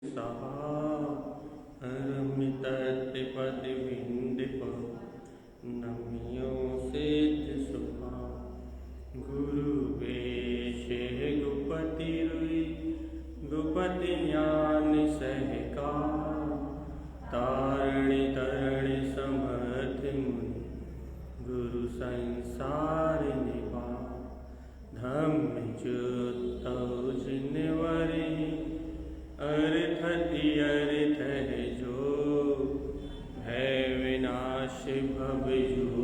रमिततिपतिविन्दिप नमियो सिद्ध सुभा गुरुवेशे गुपतिरुई गुपति ज्ञान सहका तारणी तरणी समर्थ मुनि गुरु संसार निभा धम्म ज्योतौ जिनवरे अर्थति अर्थ है जो भय विनाश भव जो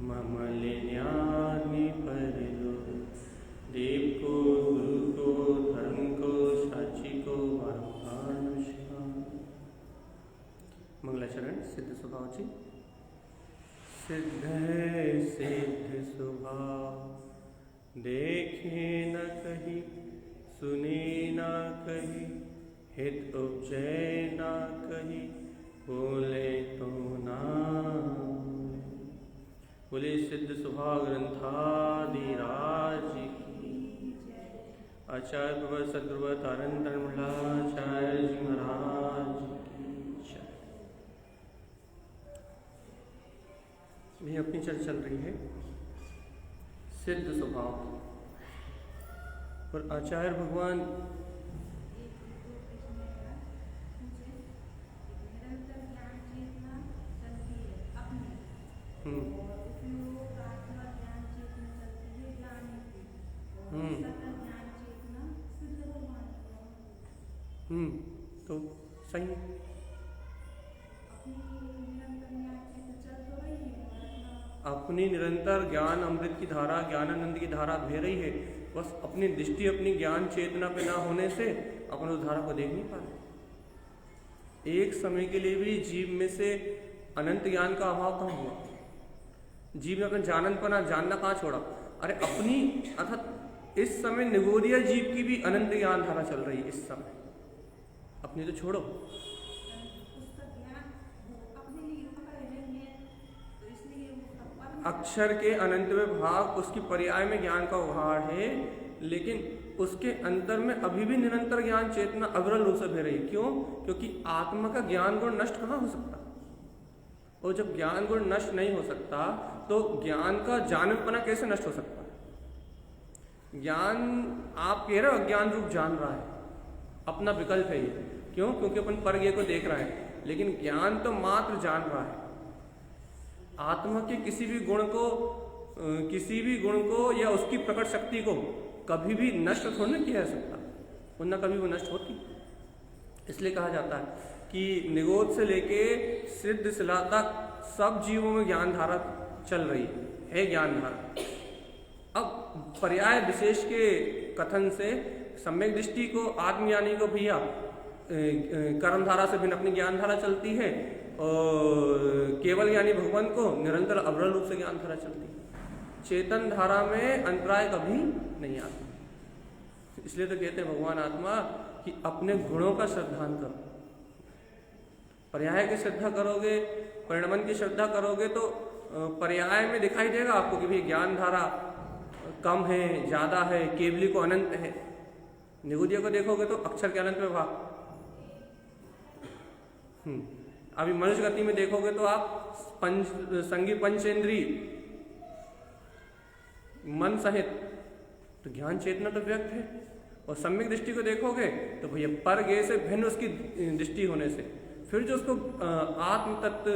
ममल ज्ञानी पर लो देव को गुरु को धर्म को साची को वानुष्का मंगलाचरण सिद्ध स्वभाव जी। सिद्ध है सिद्ध स्वभाव देखे न कहीं सुने ना कही हित उपजय ना कही बोले तो ना बोले सिद्ध स्वभाव ग्रंथादिराज की आचार्य प्रवर सदगुरु तारण तरणमलाचार्य जी महाराज की जय। भी अपनी चर्चा चल रही है सिद्ध स्वभाव और आचार्य भगवान तो सही अपनी निरंतर ज्ञान अमृत की धारा ज्ञानानंद की धारा बह रही है। बस अपनी दृष्टि अपनी ज्ञान चेतना पे ना होने से अपन उस धारा को देख नहीं पा रहे। एक समय के लिए भी जीव में से अनंत ज्ञान का अभाव कहाँ हुआ? जीव ने अपना जाननपना जानना कहाँ छोड़ा? अरे अपनी अर्थात इस समय निगोरिया जीव की भी अनंत ज्ञान धारा चल रही है इस समय, अपनी तो छोड़ो। अक्षर के अनंत में भाव उसकी पर्याय में ज्ञान का उभार है, लेकिन उसके अंतर में अभी भी निरंतर ज्ञान चेतना अग्रल रूप से बह रही है। क्यों? क्योंकि आत्मा का ज्ञान गुण नष्ट कहाँ हो सकता, और जब ज्ञान गुण नष्ट नहीं हो सकता तो ज्ञान का जाननपना कैसे नष्ट हो सकता है? ज्ञान आप कह रहे हो अज्ञान रूप जान रहा है, अपना विकल्प है ये। क्यों? क्योंकि अपन परज्ञ को देख रहे हैं, लेकिन ज्ञान तो मात्र जान रहा है। आत्मा के किसी भी गुण को या उसकी प्रकट शक्ति को कभी भी नष्ट थोड़ी ना किया जा सकता, वरना कभी वो नष्ट होती। इसलिए कहा जाता है कि निगोद से लेके सिद्ध शिला तक सब जीवों में ज्ञान धारा चल रही है ज्ञान धारा। अब पर्याय विशेष के कथन से सम्यक दृष्टि को आत्मज्ञानी को भैया कर्म धारा से भिन्न अपनी ज्ञान धारा चलती है, और केवल यानी भगवान को निरंतर अवरल रूप से ज्ञान धारा चलती है। चेतन धारा में अंतराय कभी नहीं आता। इसलिए तो कहते हैं भगवान आत्मा कि अपने गुणों का श्रद्धान करो। पर्याय की श्रद्धा करोगे, परिणमन की श्रद्धा करोगे तो पर्याय में दिखाई देगा आपको कि भाई ज्ञान धारा कम है, ज्यादा है, केवली को अनंत है। निगुदिया को देखोगे तो अक्षर के अनंत में भाग। अभी मनुष्य गति में देखोगे तो आप संगी पंचेंद्रिय मन सहित तो ज्ञान चेतना तो व्यक्त है, और सम्यक दृष्टि को देखोगे तो भैया पर गे से भिन्न उसकी दृष्टि होने से फिर जो उसको आत्म तत्व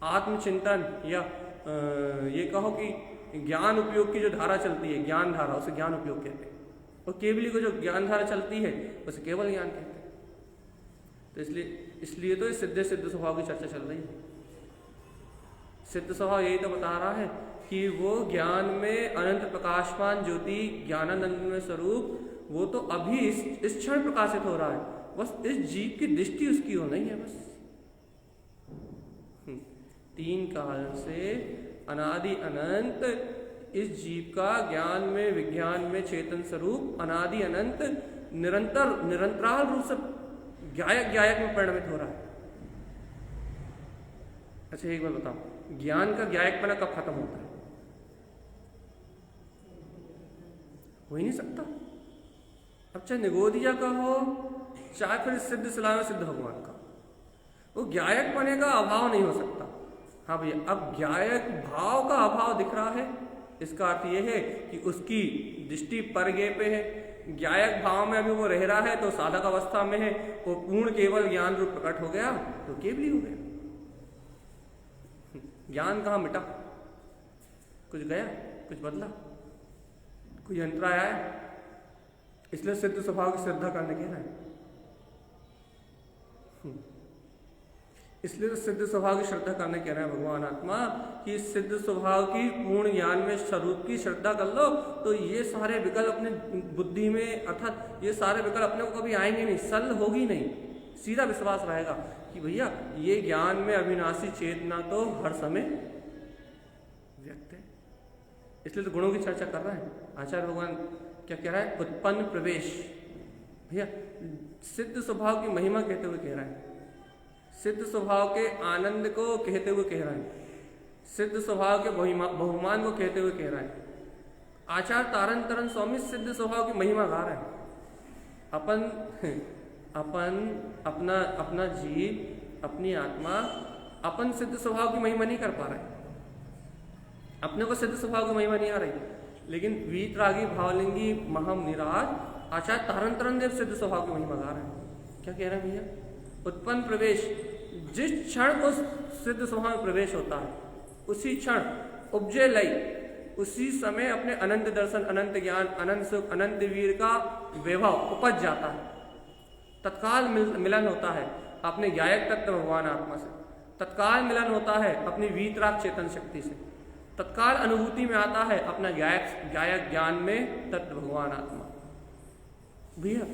आत्मचिंतन या ये कहो कि ज्ञान उपयोग की जो धारा चलती है ज्ञान धारा, उसे ज्ञान उपयोग कहते हैं। और केवली को जो ज्ञान धारा चलती है उसे केवल ज्ञान कहते हैं। तो इसलिए तो सिद्ध स्वभाव की चर्चा चल रही है। सिद्ध स्वभाव यही तो बता रहा है कि वो ज्ञान में अनंत प्रकाशमान ज्योति ज्ञानानंद में स्वरूप वो तो अभी इस क्षण प्रकाशित हो रहा है। बस इस जीव की दृष्टि उसकी हो नहीं है। बस तीन काल से अनादि अनंत इस जीव का ज्ञान में विज्ञान में चेतन स्वरूप अनादि अनंत निरंतराल रूप से ज्ञायक में परिणमित हो रहा है। अच्छा एक बार बताओ, ज्ञान का ज्ञायकपना कब खत्म होता है? हो ही नहीं सकता। अब चाहे निगोदिया का हो, चाहे फिर सिद्ध सिलावे सिद्ध भगवान का, वो ज्ञायक पने का अभाव नहीं हो सकता। हाँ भैया, अब ज्ञायक भाव का अभाव दिख रहा है, इसका अर्थ ये है कि उसकी दृष्टि परगे पे है। ज्ञायक भाव में अभी वो रह रहा है तो साधक अवस्था में है, वो पूर्ण केवल ज्ञान रूप प्रकट हो गया तो केवली हो गया। ज्ञान कहाँ मिटा, कुछ गया, कुछ बदला, कोई अंतराय आया, इसलिए सिद्ध स्वभाव की श्रद्धा करने कह रहा है। इसलिए तो सिद्ध स्वभाव की श्रद्धा करने कह रहे हैं भगवान आत्मा कि सिद्ध स्वभाव की पूर्ण ज्ञान में स्वरूप की श्रद्धा कर लो, तो ये सारे विकल्प अपने बुद्धि में, अर्थात ये सारे विकल्प अपने को कभी आएंगे नहीं, सल होगी नहीं, सीधा विश्वास रहेगा कि भैया ये ज्ञान में अविनाशी चेतना तो हर समय व्यक्त है। इसलिए तो गुणों की चर्चा कर रहे हैं। आचार्य भगवान क्या कह रहा है? उत्पन्न प्रवेश। भैया सिद्ध स्वभाव की महिमा कहते हुए कह रहा है, सिद्ध स्वभाव के आनंद को कहते हुए कह रहा है, सिद्ध स्वभाव के बहुमान को कहते हुए कह रहा है। आचार्य तारण तरन स्वामी सिद्ध स्वभाव की महिमा गा रहे हैं। अपन अपना जीव, अपनी आत्मा अपन सिद्ध स्वभाव की महिमा नहीं कर पा रहे, अपने को सिद्ध स्वभाव की महिमा नहीं आ रही, लेकिन वीतरागी भावलिंगी महम निराज आचार्य तारण तरन देव सिद्ध स्वभाव की महिमा गा रहे हैं। क्या कह रहे हैं भैया? उत्पन्न प्रवेश, जिस क्षण उस सिद्ध स्वभाव में प्रवेश होता है उसी क्षण उपजे लय, उसी समय अपने अनंत दर्शन, अनंत ज्ञान, अनंत सुख, अनंत वीर का वैभव उपज जाता है। तत्काल मिलन होता है अपने ज्ञायक तत्व भगवान आत्मा से, तत्काल मिलन होता है अपनी वीतराग चेतन शक्ति से, तत्काल अनुभूति में आता है अपना ज्ञायक ज्ञान में तत्व भगवान आत्मा। भैया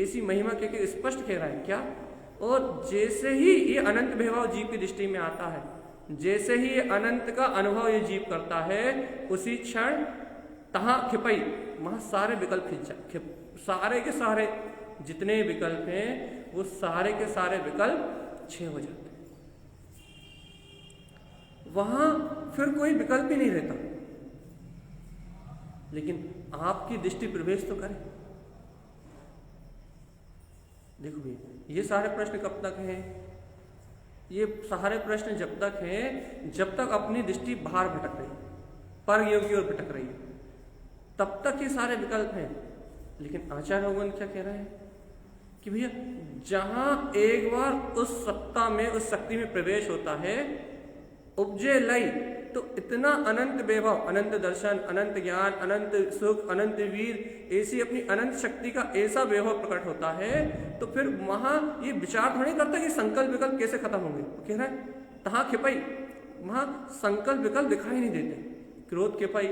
ऐसी महिमा के स्पष्ट कह रहा है क्या? और जैसे ही ये अनंत वैभव जीव की दृष्टि में आता है, जैसे ही ये अनंत का अनुभव ये जीव करता है, उसी क्षण तहाँ खिपई, वहां सारे विकल्प सारे के सारे जितने विकल्प हैं वो सारे के सारे विकल्प क्षय हो जाते हैं। वहां फिर कोई विकल्प ही नहीं रहता। लेकिन आपकी दृष्टि प्रवेश तो करे। देखो भैया ये सारे प्रश्न कब तक हैं? ये सारे प्रश्न जब तक हैं जब तक अपनी दृष्टि बाहर भटक रही है, पर योग की ओर भटक रही है, तब तक ये सारे विकल्प हैं। लेकिन आचार्य भगवान क्या कह रहे हैं कि भैया जहां एक बार उस सत्ता में, उस शक्ति में प्रवेश होता है, उपजे लय, तो इतना अनंत वैभव, अनंत दर्शन, अनंत ज्ञान, अनंत सुख, अनंत वीर, ऐसी अपनी अनंत शक्ति का ऐसा वैभव प्रकट होता है, तो फिर वहां ये विचार थोड़ी करता कि संकल्प विकल्प कैसे खत्म होंगे। तो कह रहा है तहाँ खिपाई, वहां संकल्प विकल्प दिखाई नहीं देते। क्रोध खिपाई,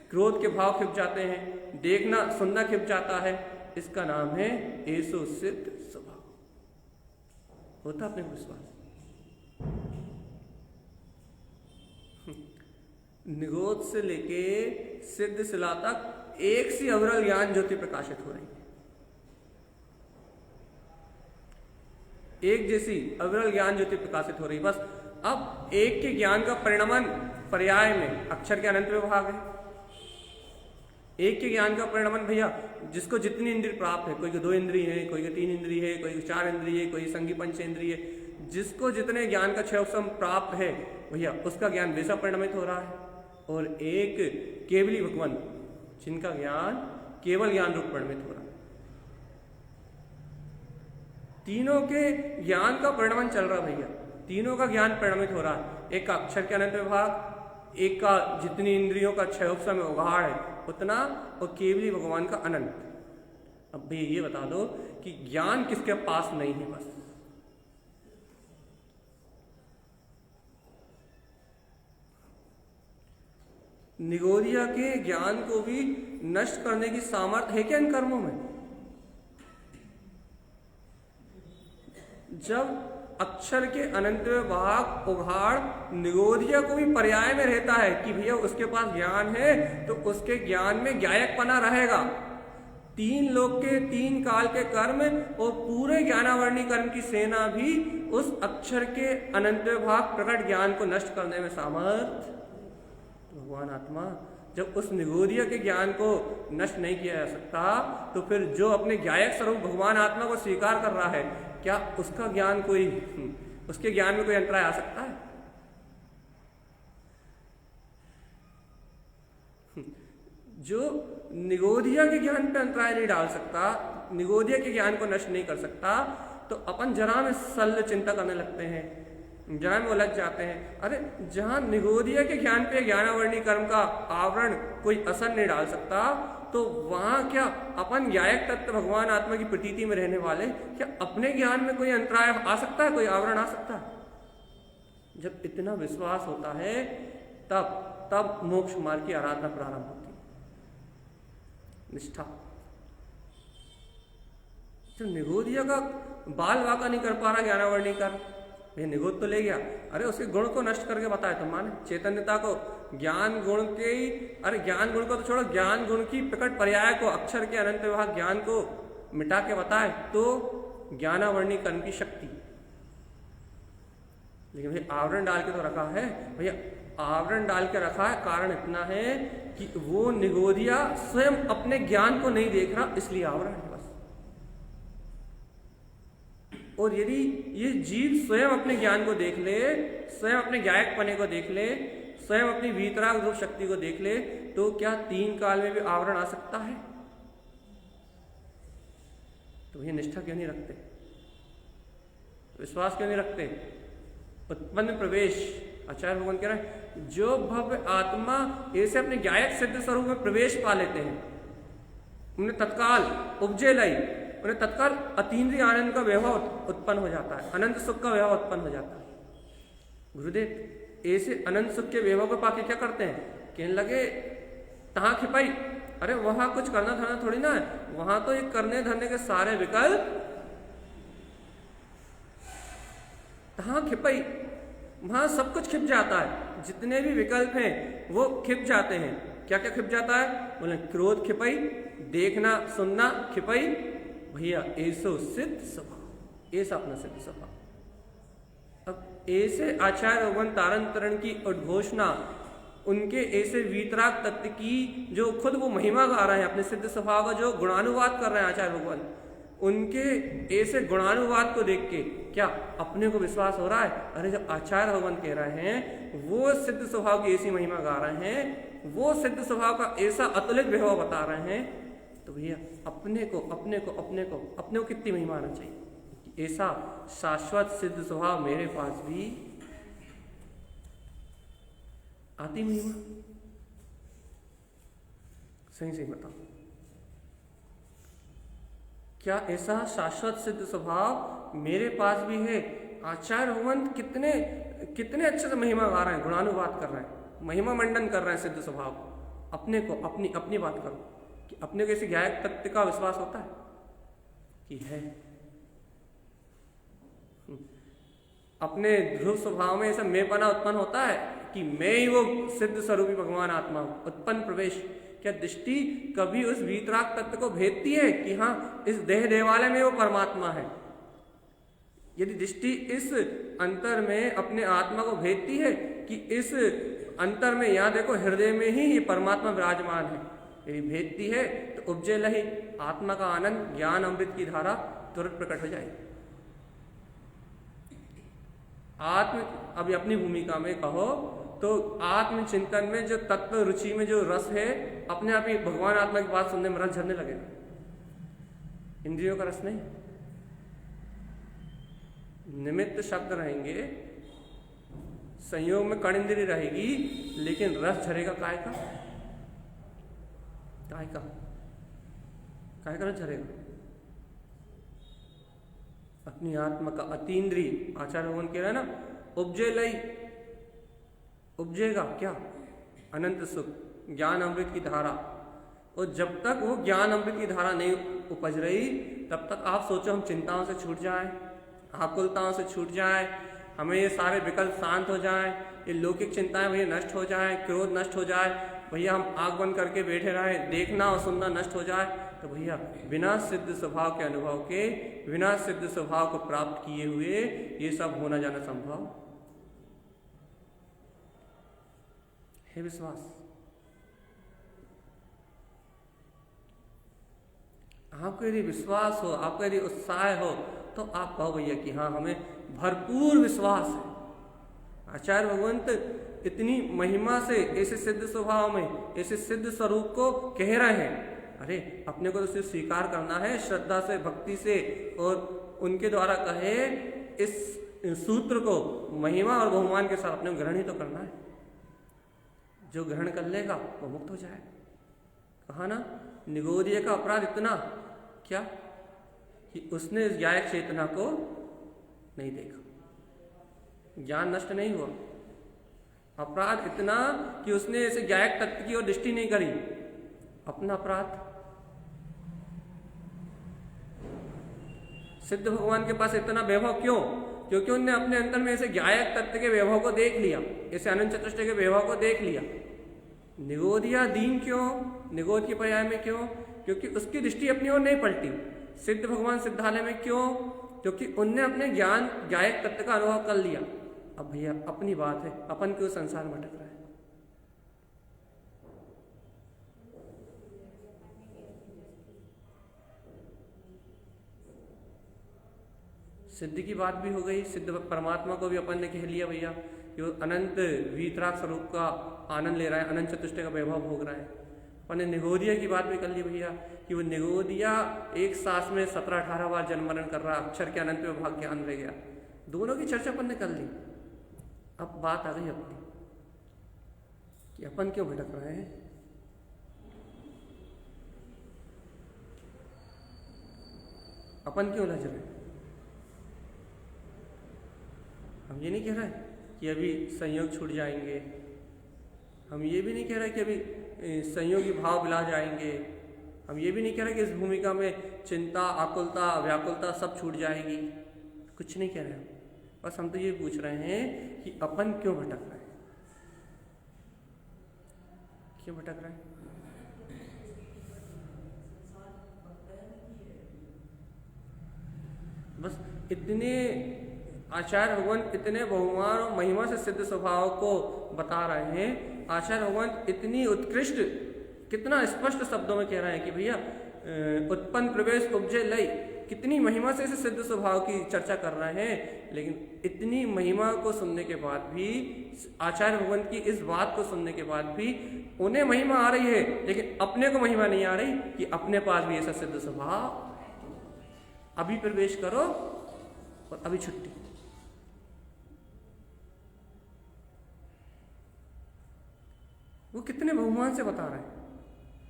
क्रोध के भाव खिप जाते हैं, देखना सुनना खिप जाता है। इसका नाम है ऐसो सिद्ध स्वभाव। होता अपने विश्वास। निगोद से लेके सिद्ध शिला तक एक सी अविरल ज्ञान ज्योति प्रकाशित हो रही है, एक जैसी अविरल ज्ञान ज्योति प्रकाशित हो रही। बस अब एक के ज्ञान का परिणमन पर्याय में अक्षर के अनंत विभाग है। एक के ज्ञान का परिणमन भैया जिसको जितनी इंद्रिय प्राप्त है, कोई को 2 इंद्रिय है, कोई को 3 इंद्रिय है, कोई को 4 इंद्रिय है, कोई संगी पंचेंद्रिय है, जिसको जितने ज्ञान का 6 उपशम प्राप्त है भैया उसका ज्ञान वैसा परिणमित हो रहा है। और एक केवली भगवान जिनका ज्ञान केवल ज्ञान रूप परिणमित हो रहा है। तीनों के ज्ञान का परिणमन चल रहा भैया, तीनों का ज्ञान परिणमित हो रहा है। एक का अक्षर के अनंत विभाग, एक का जितनी इंद्रियों का 6 उपशम में उगाड़ है उतना, और केवली भगवान का अनंत। अब भैया ये बता दो कि ज्ञान किसके पास नहीं है? बस निगोदिया के ज्ञान को भी नष्ट करने की सामर्थ्य है क्या इन कर्मों में? जब अक्षर के अनंत विभाग उघाड़ निगोदिया को भी पर्याय में रहता है कि भैया उसके पास ज्ञान है, तो उसके ज्ञान में ज्ञायकपना रहेगा। 3 लोक के 3 काल के कर्म और पूरे ज्ञानावर्णी कर्म की सेना भी उस अक्षर के अनंत विभाग प्रकट ज्ञान को नष्ट करने में सामर्थ भगवान आत्मा जब उस निगोदिया के ज्ञान को नष्ट नहीं किया जा सकता, तो फिर जो अपने ज्ञायक स्वरूप भगवान आत्मा को स्वीकार कर रहा है, क्या उसका ज्ञान उसके ज्ञान में कोई अंतराय आ सकता है? जो निगोदिया के ज्ञान पे अंतराय नहीं डाल सकता, निगोदिया के ज्ञान को नष्ट नहीं कर सकता, तो अपन जरा में शल्य चिंता करने लगते हैं, जरा में उलझ जाते हैं। अरे जहां निगोदिया के ज्ञान पे ज्ञानावर्णी कर्म का आवरण कोई असर नहीं डाल सकता, तो वहां क्या अपन ज्ञायक तत्व भगवान आत्मा की प्रतीति में रहने वाले, क्या अपने ज्ञान में कोई अंतराय आ सकता है, कोई आवरण आ सकता है? जब इतना विश्वास होता है तब मोक्ष मार्ग की आराधना प्रारंभ होती है। निष्ठा। जो निगोदिया का बाल वाका नहीं कर पा रहा ज्ञानावर्णी कर्म, ये निगोद तो ले गया, अरे उसके गुण को नष्ट करके बताए तो माने। चैतन्यता को ज्ञान गुण के ही, अरे ज्ञान गुण को तो छोड़ो, ज्ञान गुण की प्रकट पर्याय को, अक्षर के अनंत विभाग ज्ञान को मिटा के बताए तो ज्ञानावर्णी कर्म की शक्ति। लेकिन भैया आवरण डाल के तो रखा है, भैया आवरण डाल के रखा है, कारण इतना है कि वो निगोदिया स्वयं अपने ज्ञान को नहीं देख रहा, इसलिए आवरण है बस। और यदि ये जीव स्वयं अपने ज्ञान को देख ले, स्वयं अपने ज्ञायक पने को देख ले, स्वयं अपनी वीतराग रूप शक्ति को देख ले, तो क्या 3 काल में भी आवरण आ सकता है? तो ये निष्ठा क्यों नहीं रखते, विश्वास क्यों नहीं रखते? उत्पन्न प्रवेश, आचार्य भगवान कह रहे हैं, जो भव्य आत्मा ऐसे अपने ज्ञायक सिद्ध स्वरूप में प्रवेश पा लेते हैं, उन्हें तत्काल उपजे लाई, उन्हें तत्काल अतीन्द्रिय आनंद का वैभव उत्पन्न हो जाता है, अनंत सुख का वैभव उत्पन्न हो जाता है। गुरुदेव ऐसे अनंत सुख के वैभव को पाके क्या करते हैं? कहने लगे तहां खिपाई, अरे वहां कुछ करना धरना थोड़ी ना है, वहां तो एक करने धरने के सारे विकल्प, तहां खिपाई, वहां सब कुछ खिप जाता है, जितने भी विकल्प हैं वो खिप जाते हैं। क्या क्या खिप जाता है? बोले क्रोध खिपाई, देखना सुनना खिपाई, भैया ऐसो सिद्ध स्वभाव, ऐसा अपना सिद्ध स्वभाव। अब ऐसे आचार्य भगवान तारण की उद्घोषणा, उनके ऐसे वीतराग तत्व की जो खुद वो महिमा गा रहे हैं, अपने सिद्ध स्वभाव का जो गुणानुवाद कर रहे हैं आचार्य भगवान, उनके ऐसे गुणानुवाद को देख के क्या अपने को विश्वास हो रहा है? अरे जब आचार्य भगवान कह रहे हैं, वो सिद्ध स्वभाव की ऐसी महिमा गा रहे हैं, वो सिद्ध स्वभाव का ऐसा अतुलित वैभव बता रहे हैं, तो भैया अपने को कितनी महिमा आना चाहिए? ऐसा शाश्वत सिद्ध स्वभाव मेरे पास भी आती महिमा? सही बताओ, क्या ऐसा शाश्वत सिद्ध स्वभाव मेरे पास भी है? आचार्य भगवान कितने अच्छे से महिमा गा रहे हैं, गुणानुवाद कर रहे हैं, महिमा मंडन कर रहे हैं सिद्ध स्वभाव। अपने को अपनी बात करो कि अपने को ऐसे ज्ञायक तत्व का विश्वास होता है कि है? अपने ध्रुव स्वभाव में ऐसा मैंपना उत्पन्न होता है कि मैं ही वो सिद्ध स्वरूपी भगवान आत्मा हूं, उत्पन्न प्रवेश। क्या दृष्टि कभी उस वीतराग तत्व को भेदती है कि हाँ इस देह देवालय में वो परमात्मा है? यदि दृष्टि इस अंतर में अपने आत्मा को भेदती है कि इस अंतर में, यहां देखो हृदय में ही ये परमात्मा विराजमान है, यदि भेदती है तो उपजे लही आत्मा का आनंद, ज्ञान अमृत की धारा तुरंत प्रकट हो जाएगी। अभी अपनी भूमिका में कहो तो आत्म चिंतन में जो तत्व रुचि में जो रस है, अपने आप ही भगवान आत्मा की बात सुनने में रस झरने लगेगा, इंद्रियों का रस नहीं। निमित्त शब्द रहेंगे, संयोग में कण इंद्रिय रहेगी, लेकिन रस झरेगा काय का रस झरेगा? अपनी आत्मा का अतीन्द्रिय, आचार्य भगवान कह रहे हैं ना, उपजे लई, उपजेगा क्या? अनंत सुख, ज्ञान अमृत की धारा। और जब तक वो ज्ञान अमृत की धारा नहीं उपज रही, तब तक आप सोचो हम चिंताओं से छूट जाएं, आकुलताओं से छूट जाएं, हमें ये सारे विकल्प शांत हो जाएं, ये लौकिक चिंताएं भैया नष्ट हो जाएं, क्रोध नष्ट हो जाए, भैया हम आंख बंद करके बैठे रहें, देखना और सुनना नष्ट हो जाए, तो भैया बिना सिद्ध स्वभाव के अनुभव के, बिना सिद्ध स्वभाव को प्राप्त किए हुए ये सब होना जाना संभव है? विश्वास आपको यदि विश्वास हो, आपको यदि उत्साह हो, तो आप कहो भैया कि हाँ हमें भरपूर विश्वास है। आचार्य भगवंत इतनी महिमा से ऐसे सिद्ध स्वभाव में, ऐसे सिद्ध स्वरूप को कह रहे हैं। अरे अपने को तो सिर्फ स्वीकार करना है श्रद्धा से, भक्ति से, और उनके द्वारा कहे इस सूत्र को महिमा और बहुमान के साथ अपने ग्रहण ही तो करना है। जो ग्रहण कर लेगा वो मुक्त हो जाएगा। कहा ना, निगोदिया का अपराध इतना क्या कि उसने ज्ञायक चेतना को नहीं देखा, ज्ञान नष्ट नहीं हुआ। अपराध इतना कि उसने ऐसे ज्ञायक तत्व की ओर दृष्टि नहीं करी। अपना अपराध। सिद्ध भगवान के पास इतना वैभव क्यों? क्योंकि उन्होंने अपने अंतर में ऐसे ज्ञायक तत्व के वैभव को देख लिया, ऐसे अनंत चतुष्टय के वैभव को देख लिया। निगोदिया दीन क्यों? निगोद के पर्याय में क्यों? क्योंकि उसकी दृष्टि अपनी ओर नहीं पलटी। सिद्ध भगवान सिद्धालय में क्यों? क्योंकि उनने अपने ज्ञान ज्ञायक तत्व का अनुभव कर लिया। अब भैया अपनी बात है, अपन क्यों संसार में अटक रहा है? सिद्ध की बात भी हो गई, सिद्ध परमात्मा को भी अपन ने कह लिया भैया कि वो अनंत वीतराग स्वरूप का आनंद ले रहा है, अनंत चतुष्टय का वैभव भोग रहा है। अपन ने निगोदिया की बात भी कर ली भैया कि वो निगोदिया एक सांस में 17-18 बार जन्म मरण कर रहा, अक्षर के अनंत में भाग ज्ञान रह गया। दोनों की चर्चा अपन ने कर ली। अब बात आ गई अपनी कि अपन क्यों भटक रहे हैं? अपन क्यों उलझ रहे हैं? हम ये नहीं कह रहे कि अभी संयोग छूट जाएंगे, हम ये भी नहीं कह रहे कि अभी संयोगी भाव मिला जाएंगे, हम ये भी नहीं कह रहे कि इस भूमिका में चिंता, आकुलता, व्याकुलता सब छूट जाएगी। कुछ नहीं कह रहे हैं, बस हम तो ये पूछ रहे हैं कि अपन क्यों भटक रहे हैं? क्यों भटक रहे हैं? बस इतने आचार्य भगवान इतने बहुमान और महिमा से सिद्ध स्वभाव को बता रहे हैं। आचार्य भगवान इतनी उत्कृष्ट, कितना स्पष्ट शब्दों में कह रहे हैं कि भैया उत्पन्न प्रवेश उपजय लय, कितनी महिमा से इस सिद्ध स्वभाव की चर्चा कर रहे हैं। लेकिन इतनी महिमा को सुनने के बाद भी, आचार्य भगवान की इस बात को सुनने के बाद भी उन्हें महिमा आ रही है, लेकिन अपने को महिमा नहीं आ रही कि अपने पास भी ऐसा सिद्ध स्वभाव। अभी प्रवेश करो और अभी छुट्टी। वो कितने बहुमान से बता रहे हैं,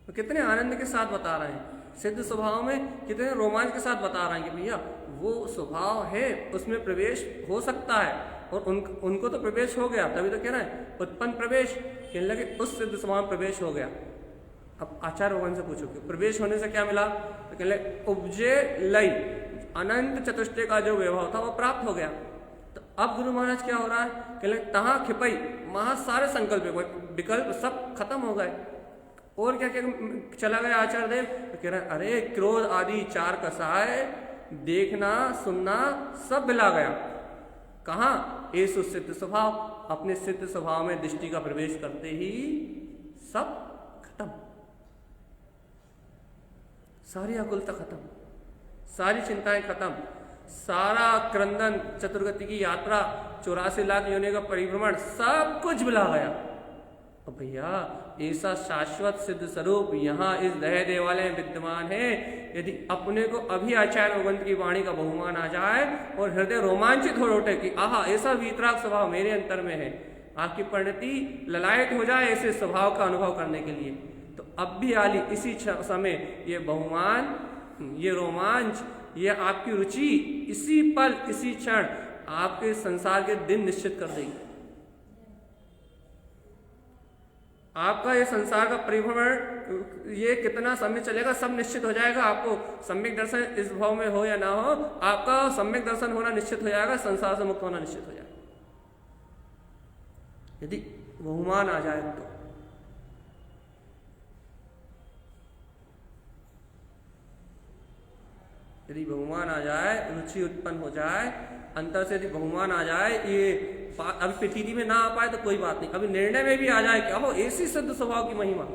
वो कितने आनंद के साथ बता रहे हैं, सिद्ध स्वभाव में कितने रोमांच के साथ बता रहे हैं कि भैया वो स्वभाव है, उसमें प्रवेश हो सकता है। और उनको तो प्रवेश हो गया, तभी तो कह रहे हैं उत्पन्न प्रवेश, कहने लगे उस सिद्ध स्वभाव में प्रवेश हो गया। अब आचार्य भगवान से पूछो कि प्रवेश होने से क्या मिला? तो कहने लगे उपजे लय, अनंत चतुष्टय का जो वैभव था वो प्राप्त हो गया। तो अब गुरु महाराज क्या हो रहा है? कहने लगे तहा खिपई, महा सारे संकल्प विकल्प सब खत्म हो गए। और क्या क्या चला गया आचार्य देव? तो कह रहे हैं अरे क्रोध आदि चार कसाय, देखना सुनना सब मिला गया। कहाँ? ऐसु सिद्ध स्वभाव, अपने सिद्ध स्वभाव में दृष्टि का प्रवेश करते ही सब खत्म, सारी आकुलता खत्म, सारी चिंताएं खत्म, सारा क्रंदन, चतुर्गति की यात्रा, 84 लाख योनि का परिभ्रमण, सब कुछ मिला गया। अब भैया ऐसा शाश्वत सिद्ध स्वरूप यहाँ इस दया देवालय में विद्यमान है। यदि अपने को अभी आचार्य भगवंत की वाणी का बहुमान आ जाए और हृदय रोमांचित हो उठे कि आहा ऐसा वीतराग स्वभाव मेरे अंतर में है, आपकी परिणति ललायत हो जाए ऐसे स्वभाव का अनुभव करने के लिए, तो अब भी आली इसी समय ये बहुमान, ये रोमांच, ये आपकी रुचि इसी पल इसी क्षण आपके संसार के दिन निश्चित कर देगी। आपका ये संसार का परिभ्रमण ये कितना समय चलेगा सब निश्चित हो जाएगा। आपको सम्यक दर्शन इस भाव में हो या ना हो, आपका सम्यक दर्शन होना निश्चित हो जाएगा, संसार से मुक्त होना निश्चित हो जाएगा यदि बहुमान आ जाए तो। यदि बहुमान आ जाए, रुचि उत्पन्न हो जाए अंतर से, यदि बहुमान आ जाए, ये अभी प्रतीति में ना आ पाए तो कोई बात नहीं, अभी निर्णय में भी आ जाए क्या हो ऐसी सिद्ध स्वभाव की महिमा,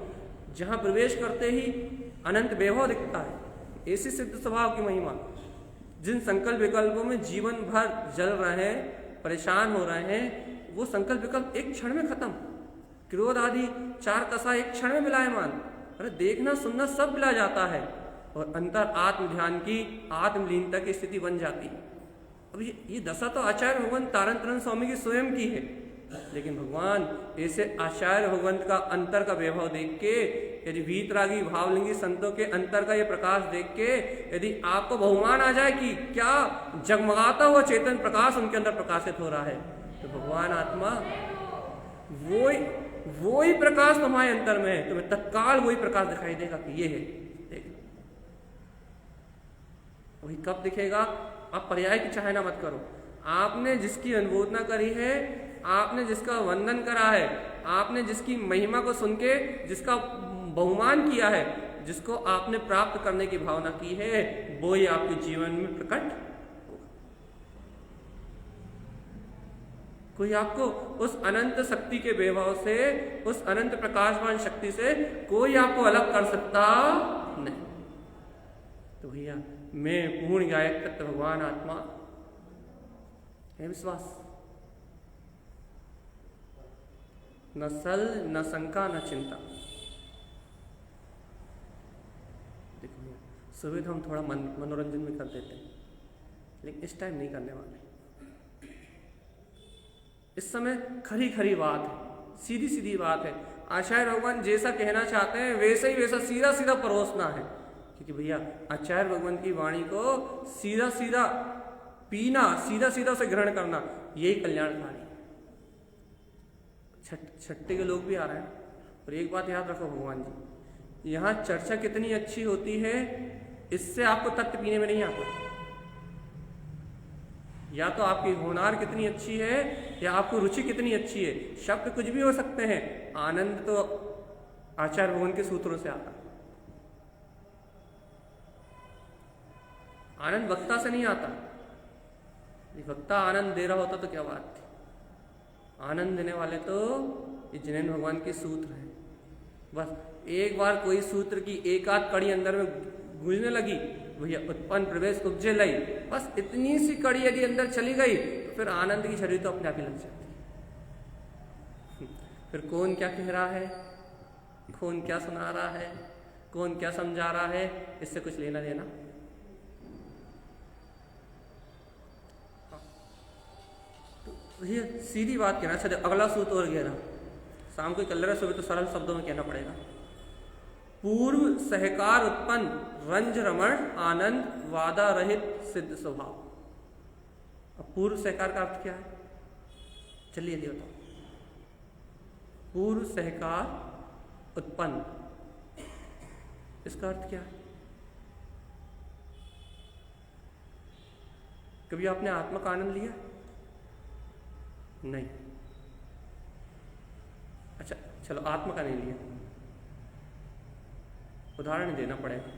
जहां प्रवेश करते ही अनंत वैभव दिखता है, ऐसी सिद्ध स्वभाव की महिमा, जिन संकल्प विकल्पों में जीवन भर जल रहे हैं, परेशान हो रहे हैं, वो संकल्प विकल्प एक क्षण में खत्म। क्रोध आदि 4 कसा एक क्षण में विलायमान। अरे देखना सुनना सब मिला जाता है और अंतर आत्म ध्यान की आत्मलीनता की स्थिति बन जाती है। अब ये दशा तो आचार्य भगवंत तारण स्वामी की स्वयं की है, लेकिन भगवान ऐसे आचार्य भगवंत का अंतर का वैभव देख के, यदि वीतरागी भावलिंगी संतों के अंतर का ये प्रकाश देख के यदि आपको बहुमान आ जाए कि क्या जगमगाता हुआ चेतन प्रकाश उनके अंदर प्रकाशित हो रहा है, तो भगवान आत्मा वो ही प्रकाश तुम्हारे अंतर में है, तुम्हें तत्काल वही प्रकाश दिखाई देगा कि ये है। देख वही कब दिखेगा? आप पर्याय की चाहना मत करो। आपने जिसकी अनुमोदना करी है, आपने जिसका वंदन करा है, आपने जिसकी महिमा को सुन के जिसका बहुमान किया है, जिसको आपने प्राप्त करने की भावना की है, वो ही आपके जीवन में प्रकट होगा। कोई आपको उस अनंत शक्ति के वैभव से, उस अनंत प्रकाशवान शक्ति से कोई आपको अलग कर सकता नहीं। तो भैया मैं पूर्ण गायक तत्व भगवान आत्मा है विश्वास, न सल न शंका न चिंता। देखो सुबह तो हम थोड़ा मनोरंजन भी कर देते हैं, लेकिन इस टाइम नहीं करने वाले। इस समय खरी खरी बात है, सीधी सीधी बात है। आचार्य भगवान जैसा कहना चाहते हैं वैसे ही वैसा सीधा सीधा परोसना है, क्योंकि भैया आचार्य भगवान की वाणी को सीधा सीधा पीना, सीधा सीधा उसे ग्रहण करना, यही कल्याणकारी। छठे के लोग भी आ रहे हैं। और एक बात याद रखो भगवान जी, यहाँ चर्चा कितनी अच्छी होती है, इससे आपको तत्व पीने में नहीं आता। या तो आपकी होनार कितनी अच्छी है या आपको रुचि कितनी अच्छी है, शब्द कुछ भी हो सकते हैं, आनंद तो आचार्य भगवान के सूत्रों से आता। आनंद वक्ता से नहीं आता। वक्ता आनंद दे रहा होता तो क्या बात थी। आनंद देने वाले तो ये जिनेन्द्र भगवान के सूत्र हैं। बस एक बार कोई सूत्र की एक आध कड़ी अंदर में गूंजने लगी, भैया उत्पन्न प्रवेश उपजे लई, बस इतनी सी कड़ी यदि अंदर चली गई तो फिर आनंद की छड़ी तो अपने आप ही लग जाती। फिर कौन क्या कह रहा है, कौन क्या सुना रहा है, कौन क्या समझा रहा है, इससे कुछ लेना देना। तो ये सीधी बात कहना। अच्छा अगला सूत्र और गहरा, शाम को कल रहा, सुबह तो सरल शब्दों में कहना पड़ेगा। पूर्व सहकार उत्पन्न रंज रमण आनंद वादा रहित सिद्ध स्वभाव। अब पूर्व सहकार का अर्थ क्या है? चलिए जल्दी बताओ। पूर्व सहकार उत्पन्न, इसका अर्थ क्या है? कभी आपने आत्मा का आनंद लिया? नहीं। अच्छा चलो आत्मा का नहीं लिया, उदाहरण देना पड़ेगा।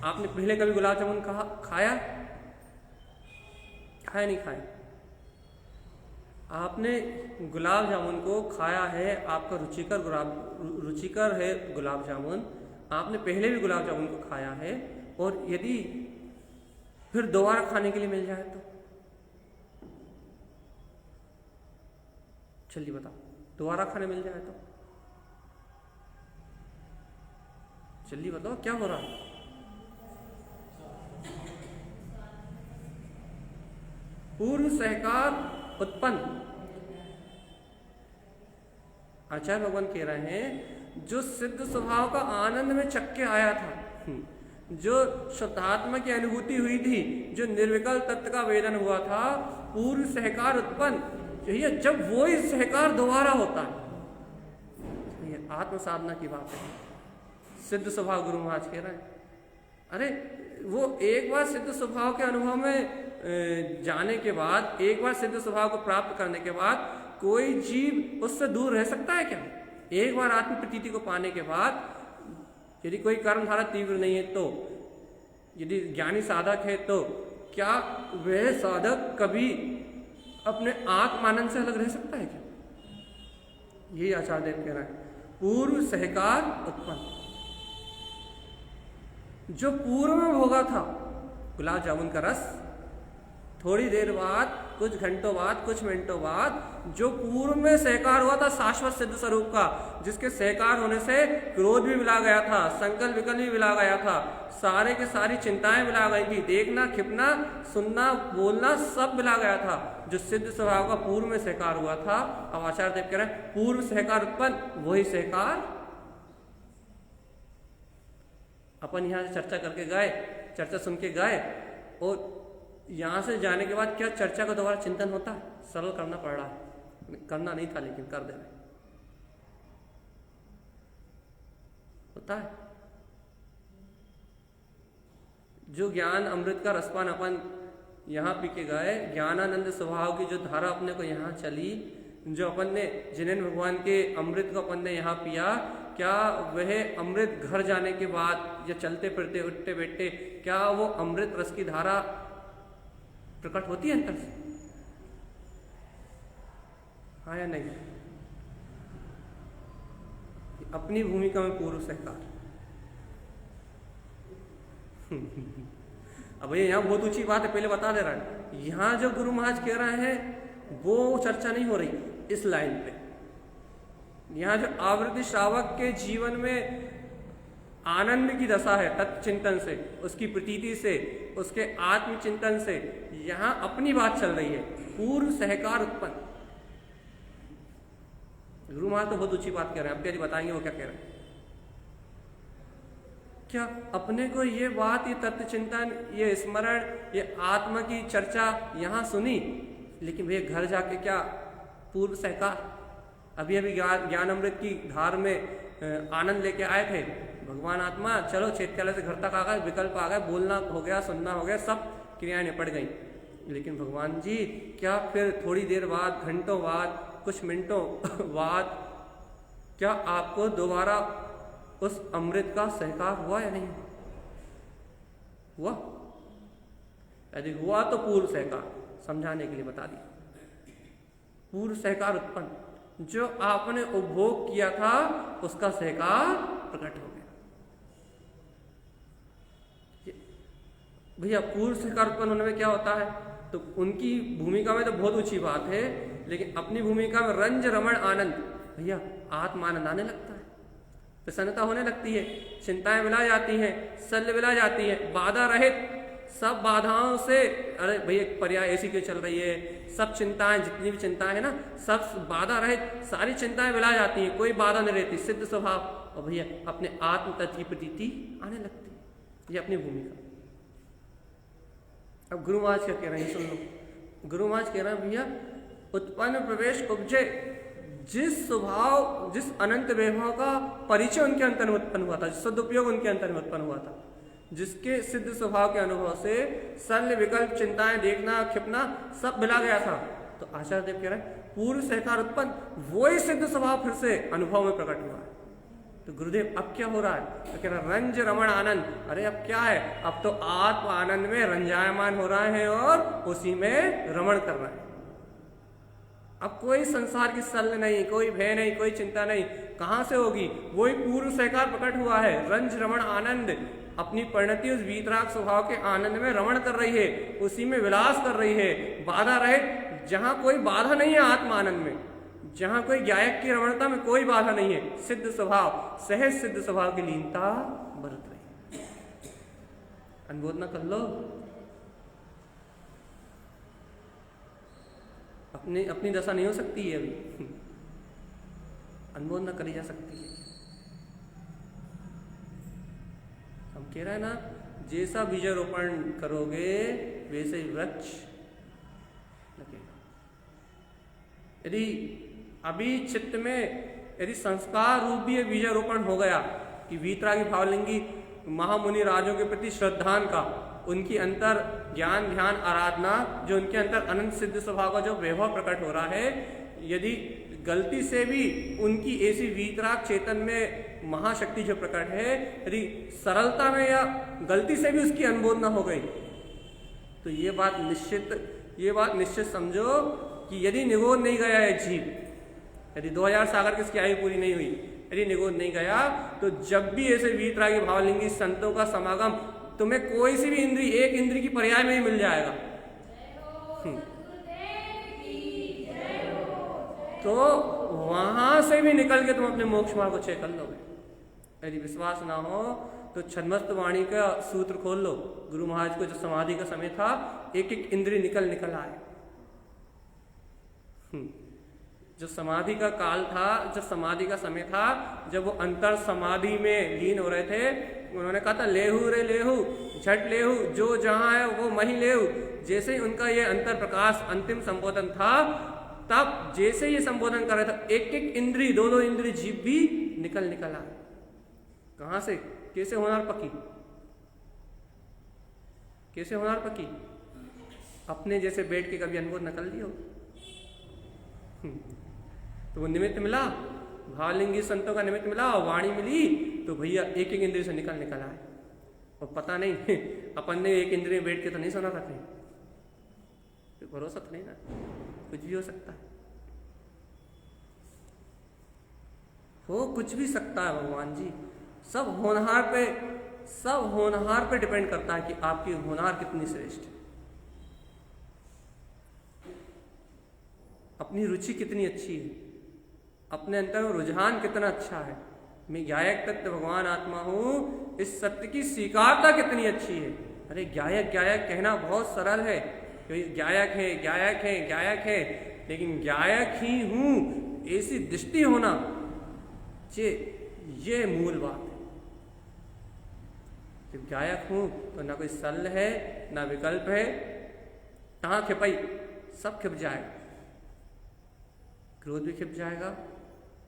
आपने पहले कभी गुलाब जामुन खाया? खाया नहीं खाया? आपने गुलाब जामुन को खाया है, आपका रुचिकर है गुलाब जामुन, आपने पहले भी गुलाब जामुन को खाया है, और यदि फिर दोबारा खाने के लिए मिल जाए तो चलिए बताओ, दोबारा खाने मिल जाए तो चलिए बताओ क्या हो रहा है? पूर्व सहकार उत्पन्न। आचार्य भगवान कह रहे हैं जो सिद्ध स्वभाव का आनंद में चक्के आया था, जो शुद्धात्मा की अनुभूति हुई थी, जो निर्विकल्प तत्व का वेदन हुआ था, पूर्व सहकार उत्पन्न, यही जब वो ही सहकार दोबारा होता है। ये आत्म साधना की बात है। सिद्ध स्वभाव गुरु महाराज कह रहे हैं, अरे वो एक बार सिद्ध स्वभाव के अनुभव में जाने के बाद, एक बार सिद्ध स्वभाव को प्राप्त करने के बाद कोई जीव उससे दूर रह सकता है क्या? एक बार आत्म प्रतीति को पाने के बाद, यदि कोई कर्मधारा तीव्र नहीं है तो, यदि ज्ञानी साधक है तो क्या वह साधक कभी अपने आत्मानंद से अलग रह सकता है क्या? यही आचार्य देव कह रहे हैं, पूर्व सहकार उत्पन्न। जो पूर्व में भोगा था गुलाब जामुन का रस, थोड़ी देर बाद, कुछ घंटों बाद, कुछ मिनटों बाद जो पूर्व में सहकार हुआ था शाश्वत सिद्ध स्वरूप का, जिसके सहकार होने से क्रोध भी मिला गया था, संकल्प विकल्प भी मिला गया था, सारे के सारी चिंताएं मिला गई थी, देखना, खिपना, सुनना, बोलना सब मिला गया था, जो सिद्ध स्वभाव का पूर्व में सहकार हुआ था। अब आचार्य देव कह रहे हैं पूर्व सहकार उत्पन्न, वही सहकार अपन यहाँ से चर्चा करके गए, चर्चा सुन के गए, और यहाँ से जाने के बाद क्या चर्चा का दोबारा चिंतन होता है? सरल करना पड़ रहा है, करना नहीं था लेकिन कर दे रहे होता है। जो ज्ञान अमृत का रसपान अपन यहाँ पी के गए, ज्ञानानंद स्वभाव की जो धारा अपने को यहाँ चली, जो अपन ने जिनेन्द्र भगवान के अमृत को अपन ने यहाँ पिया, क्या वह अमृत घर जाने के बाद या चलते फिरते उठते बैठते क्या वो अमृत रस की धारा प्रकट होती है अंतर से? हाँ या नहीं? अपनी भूमिका में पूर्व सहकार। अब ये यहाँ बहुत ऊंची बात है, पहले बता दे रहा है। यहाँ जो गुरु महाराज कह रहे हैं वो चर्चा नहीं हो रही इस लाइन पे। यहाँ जो आवृत्ति श्रावक के जीवन में आनंद की दशा है, तत्व चिंतन से, उसकी प्रतीति से, उसके आत्मचिंतन से, यहाँ अपनी बात चल रही है, पूर्व सहकार उत्पन्न। गुरु महाराज तो बहुत ऊंची बात कह रहे हैं, अब क्या बताएंगे वो क्या कह रहे हैं। क्या अपने को ये बात, ये तत्व चिंतन, ये स्मरण, ये आत्मा की चर्चा यहाँ सुनी, लेकिन भैया घर जाके क्या पूर्व सहकार? अभी अभी ज्ञान अमृत की धार में आनंद लेके आए थे, भगवान आत्मा चलो चैत्यालय से घर तक आ गए, विकल्प आ गए, बोलना हो गया, सुनना हो गया, सब क्रियाएं निपट गई, लेकिन भगवान जी क्या फिर थोड़ी देर बाद, घंटों बाद, कुछ मिनटों बाद क्या आपको दोबारा उस अमृत का सहकार हुआ या नहीं हुआ? यदि हुआ तो पूर्व सहकार, समझाने के लिए बता दिया। पूर्व सहकार उत्पन्न, जो आपने उपभोग किया था उसका सहकार प्रकट हो गया। भैया पूर्व सहकार उत्पन्न होने में क्या होता है? तो उनकी भूमिका में तो बहुत ऊंची बात है, लेकिन अपनी भूमिका में रंज रमण आनंद, भैया आत्मा आनंद आने लगता है, प्रसन्नता होने लगती है, चिंताएं मिला जाती हैं, शल्य मिला जाती है, बाधा रहित सब बाधाओं से, अरे भैया पर्याय ऐसी क्यों चल रही है, सब चिंताएं, जितनी भी चिंताएं है ना, सब बाधा रहित सारी चिंताएं मिला जाती हैं, कोई बाधा नहीं रहती, सिद्ध स्वभाव, और भैया अपने आत्म तत्व की प्रतीति आने लगती है। ये अपनी भूमिका। अब गुरु महाराज क्या कह रहे हैं सुन लो। गुरु महाराज कह रहे हैं भैया उत्पन्न प्रवेश उपजे, जिस स्वभाव, जिस अनंत वैभव का परिचय उनके अंतर में उत्पन्न हुआ था, जिस सदुपयोग उनके अंतर में उत्पन्न हुआ था, जिसके सिद्ध स्वभाव के अनुभव से शल्य विकल्प, चिंताएं, देखना, खिपना सब मिला गया था, तो आचार्य देव कह रहे हैं पूर्व सहकार उत्पन्न, वही सिद्ध स्वभाव फिर से अनुभव में प्रकट हुआ है। तो गुरुदेव अब क्या हो रहा है? तो कह रहा रंज रमण आनंद। अरे अब क्या है? अब तो आत्म आनंद में रंजायमान हो रहे हैं और उसी में रमण कर रहे हैं। अब कोई संसार की शल्य नहीं, कोई भय नहीं, कोई चिंता नहीं, कहां से होगी? वही पूर्व सहकार प्रकट हुआ है, रंज रमण आनंद, अपनी परिणति उस वीतराग स्वभाव के आनंद में रमण कर रही है, उसी में विलास कर रही है, बाधा रहित, जहां कोई बाधा नहीं है आत्म आनंद में, जहां कोई गायक की रमणता में कोई बाधा नहीं है, सिद्ध स्वभाव, सहज सिद्ध स्वभाव की लीनता बरत रही। अनुमोदना कर लो, अपनी दशा नहीं हो सकती है अभी, अनुमोदना करी जा सकती है। हम कह रहे हैं ना, जैसा बीजारोपण करोगे वैसे ही वृक्ष लगेगा। यदि अभी चित्त में यदि संस्कार रूप भी बीजारोपण हो गया कि वीतरागी भावलिंगी महामुनि राजों के प्रति श्रद्धान का, उनकी अंतर ज्ञान ध्यान आराधना, जो उनके अंतर अनंत सिद्ध स्वभाव का जो वैभव प्रकट हो रहा है, यदि गलती से भी उनकी ऐसी वीतराग चेतन में महाशक्ति जो प्रकट है, यदि सरलता में या गलती से भी उसकी अनुमोदना हो गई, तो ये बात निश्चित समझो कि यदि निगोद नहीं गया है जीव, यदि 2000 सागर की इसकी आयु पूरी नहीं हुई, यदि निगोद नहीं गया तो जब भी ऐसे वीतरागी भावलिंगी संतों का समागम तुम्हें कोई सी भी इंद्री, एक इंद्री की पर्याय में ही मिल जाएगा। तो वहां से भी निकल के तुम अपने मोक्ष मार्ग को चेक कर लोगे। यदि विश्वास ना हो तो छद्मस्त वाणी का सूत्र खोल लो। गुरु महाराज को जो समाधि का समय था, एक एक इंद्री निकल निकल आए। जो समाधि का काल था, जो समाधि का समय था, जब वो अंतर समाधि में लीन हो रहे थे, उन्होंने कहा था लेहू रे लेहू, झट लेहू, जो जहां है वो वहीं लेहू। जैसे ही उनका ये अंतर प्रकाश अंतिम संबोधन था, तब जैसे ये संबोधन कर रहे थे, एक एक इंद्री, दो दो इंद्री जीव भी निकल निकल आए। कहां से? कैसे होनार पकी? कैसे होनार पकी? अपने जैसे बैठ के कभी अनुभव नकल लियो। तो वो निमित्त मिला, भावलिंगी संतों का निमित्त मिला, वाणी मिली, तो भैया एक एक इंद्रिय से निकल निकल आए। और पता नहीं अपन ने एक इंद्रिय बैठ के तो नहीं सुना था कहीं, तो भरोसा तो नहीं ना, कुछ भी हो सकता है, हो कुछ भी सकता है भगवान जी। सब होनहार पे डिपेंड करता है कि आपकी होनहार कितनी श्रेष्ठ है, अपनी रुचि कितनी अच्छी है, अपने अंतर में रुझान कितना अच्छा है। मैं गायक तत्व भगवान आत्मा हूं, इस सत्य की स्वीकारता कितनी अच्छी है। अरे गायक गायक कहना बहुत सरल है, गायक है गायक है गायक है, लेकिन गायक ही हूं ऐसी दृष्टि होना, ये मूल बात है। जब गायक हूं तो ना कोई सल है ना विकल्प है, कहाँ खिपाई, सब खिप जाएगा, क्रोध भी खिप जाएगा,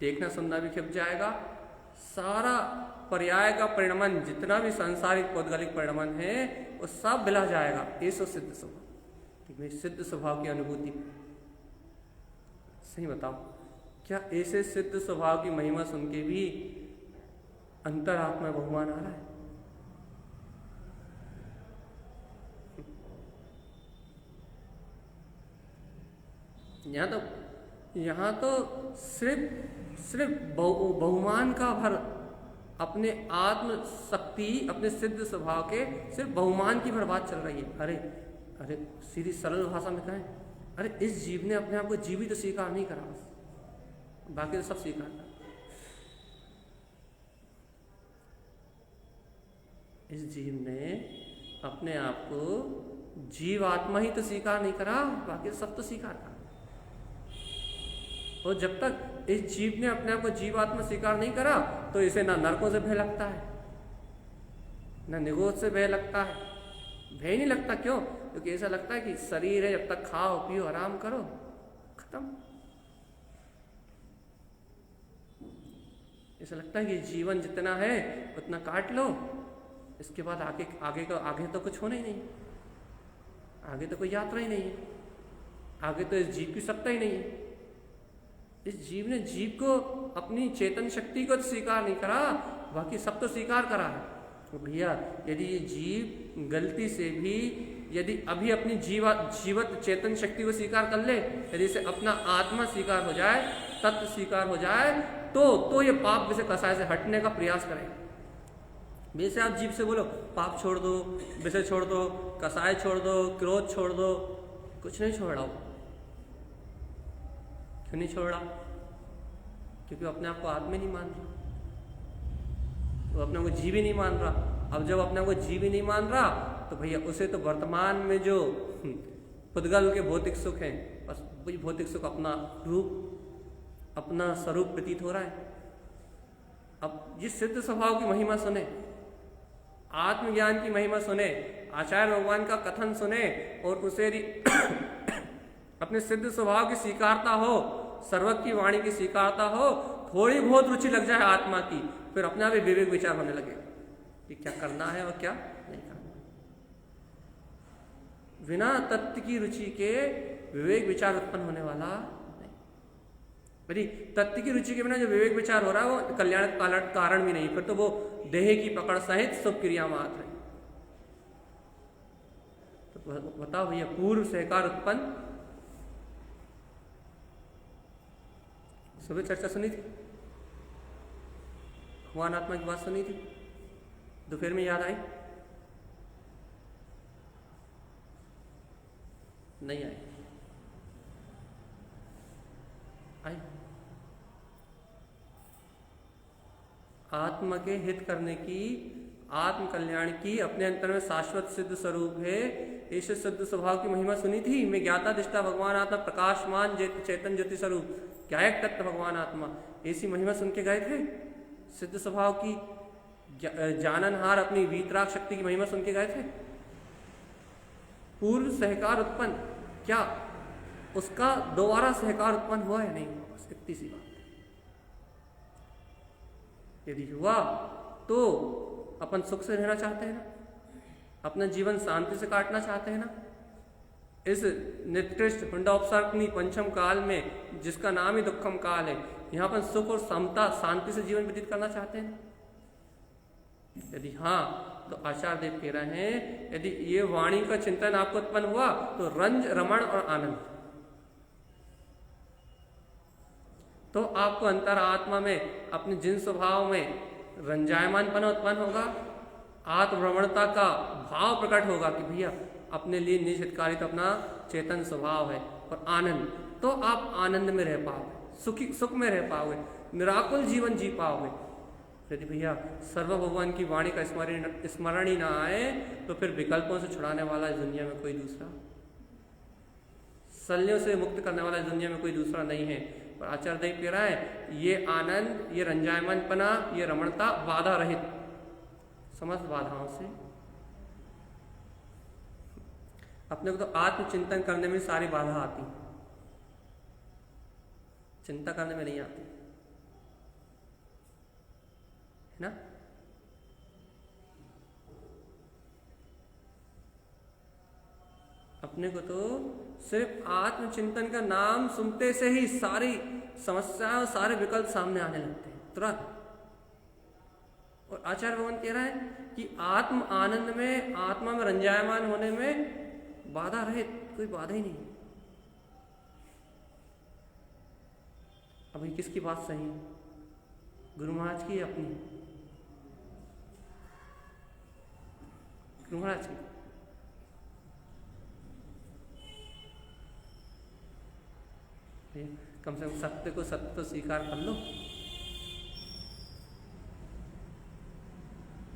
देखना सुनना भी खिप जाएगा, सारा पर्याय का परिणमन जितना भी सांसारिक पौद्गलिक परिणमन है वो सब बिला जाएगा। ऐसो सिद्ध स्वभाव, सिद्ध स्वभाव की अनुभूति। सही बताओ, क्या ऐसे सिद्ध स्वभाव की महिमा सुन के भी अंतरात्मा भगवान आ रहा है? यहाँ तो सिर्फ बहुमान का भर, अपने आत्म शक्ति, अपने सिद्ध स्वभाव के सिर्फ बहुमान की भर बात चल रही है। अरे सीधी सरल भाषा में कहें, अरे इस जीव ने अपने आप को जीवित स्वीकार नहीं करा, बाकी तो सब स्वीकार करा। इस जीव ने अपने आप को जीव आत्मा ही तो स्वीकार नहीं करा, बाकी सब तो स्वीकार करा। और जब तक इस जीव ने अपने आप को जीवात्मा स्वीकार नहीं करा, तो इसे ना नरकों से भय लगता है, ना निगोद से भय लगता है। भय नहीं लगता, क्यों? क्योंकि ऐसा लगता है कि शरीर है, जब तक खाओ पियो आराम करो, खत्म। ऐसा लगता है कि जीवन जितना है उतना काट लो, इसके बाद आगे तो कुछ होना ही नहीं, आगे तो कोई यात्रा ही नहीं है, आगे तो इस जीव की सत्ता ही नहीं है। इस जीव ने जीव को अपनी चेतन शक्ति को तो स्वीकार नहीं करा, बाकी सब तो स्वीकार करा है। तो भैया यदि ये जीव गलती से भी यदि अभी अपनी जीवत चेतन शक्ति को स्वीकार कर ले, यदि इसे अपना आत्मा स्वीकार हो जाए, तत्व स्वीकार हो जाए, तो ये पाप विषय कसाय से हटने का प्रयास करें। वैसे आप जीव से बोलो पाप छोड़ दो, विषय छोड़ दो, कसाय छोड़ दो, क्रोध छोड़ दो, कुछ नहीं छोड़ रहा। क्यों नहीं छोड़ रहा? क्योंकि अपने आप को आत्मा नहीं मान रहा, वो अपने को जीव ही नहीं मान रहा। अब जब अपने को जीव ही नहीं मान रहा, तो भैया उसे तो वर्तमान में जो पुद्गल के भौतिक सुख हैं, बस वही भौतिक सुख अपना रूप, अपना स्वरूप प्रतीत हो रहा है। अब जिस सिद्ध स्वभाव की महिमा सुने, आत्मज्ञान की महिमा सुने, आचार्य भगवान का कथन सुने, और उसे अपने सिद्ध स्वभाव की स्वीकारता हो, सर्वज्ञ की वाणी की स्वीकारता हो, थोड़ी बहुत रुचि लग जाए आत्मा की, फिर अपने आप ही विवेक विचार होने लगे कि क्या करना है और क्या नहीं करना। बिना तत्व की रुचि के विवेक विचार उत्पन्न होने वाला नहीं। यदि तत्व की रुचि के बिना जो विवेक विचार हो रहा है वो कल्याण कारण भी नहीं, फिर तो वो देह की पकड़ सहित सब क्रिया मात्र है। तो बताओ भैया, पूर्व सहकार उत्पन्न, सुबह चर्चा सुनी थी, भगवान आत्मा की बात सुनी थी, दोपहर में याद आई? नहीं आई? आई? आत्मा के हित करने की, आत्म कल्याण की, अपने अंतर में शाश्वत सिद्ध स्वरूप है, ईश्वर सिद्ध स्वभाव की महिमा सुनी थी। मैं ज्ञाता दिष्टा भगवान आत्मा, प्रकाशमान चेतन ज्योति स्वरूप, क्या एक तत्व भगवान आत्मा, ऐसी महिमा सुन के गए थे। सिद्ध स्वभाव की, जाननहार अपनी वीतराग शक्ति की महिमा सुन के गए थे। पूर्व सहकार उत्पन्न, क्या उसका दोबारा सहकार उत्पन्न हुआ है? नहीं हुआ। बस इतनी सी बात। यदि हुआ तो अपन सुख से रहना चाहते हैं ना, अपना जीवन शांति से काटना चाहते हैं ना। इस निकृष्ट हुंडोपसर्गनी पंचम काल में, जिसका नाम ही दुखम काल है, यहाँ पर सुख और समता शांति से जीवन व्यतीत करना चाहते हैं। यदि हाँ, तो आचार्य देव कह रहे हैं, यदि ये वाणी का चिंतन आपको उत्पन्न हुआ तो रंज, रमण और आनंद, तो आपको अंतर आत्मा में अपने जिन स्वभाव में रंजायमानपना उत्पन्न होगा, आत्मभ्रमणता का भाव प्रकट होगा कि भैया अपने लिए निज हितकारी तो अपना चेतन स्वभाव है, और आनंद, तो आप आनंद में रह पाओगे, सुख में रह पाओगे, निराकुल जीवन जी पाओगे। यदि भैया सर्व भगवान की वाणी का स्मरण ही ना आए तो फिर विकल्पों से छुड़ाने वाला इस दुनिया में कोई दूसरा, शल्यों से मुक्त करने वाला इस दुनिया में कोई दूसरा नहीं है। और आचार्य देव कह रहा है, ये आनंद, ये रंजायमानपना, ये रमणता बाधा रहित, समस्त बाधाओं से। अपने को तो आत्मचिंतन करने में सारी बाधा आती, चिंता करने में नहीं आती, है ना। अपने को तो सिर्फ आत्मचिंतन का नाम सुनते से ही सारी समस्याएं, सारे विकल्प सामने आने लगते हैं तुरंत। और आचार्य भगवान कह रहा है कि आत्म आनंद में, आत्मा में रंजायमान होने में बाधा रहित, कोई बाधा ही नहीं। अभी किसकी बात सही है, गुरु महाराज की, अपनी गुरु महाराज की? कम से कम सत्य को सत्य तो स्वीकार कर लो।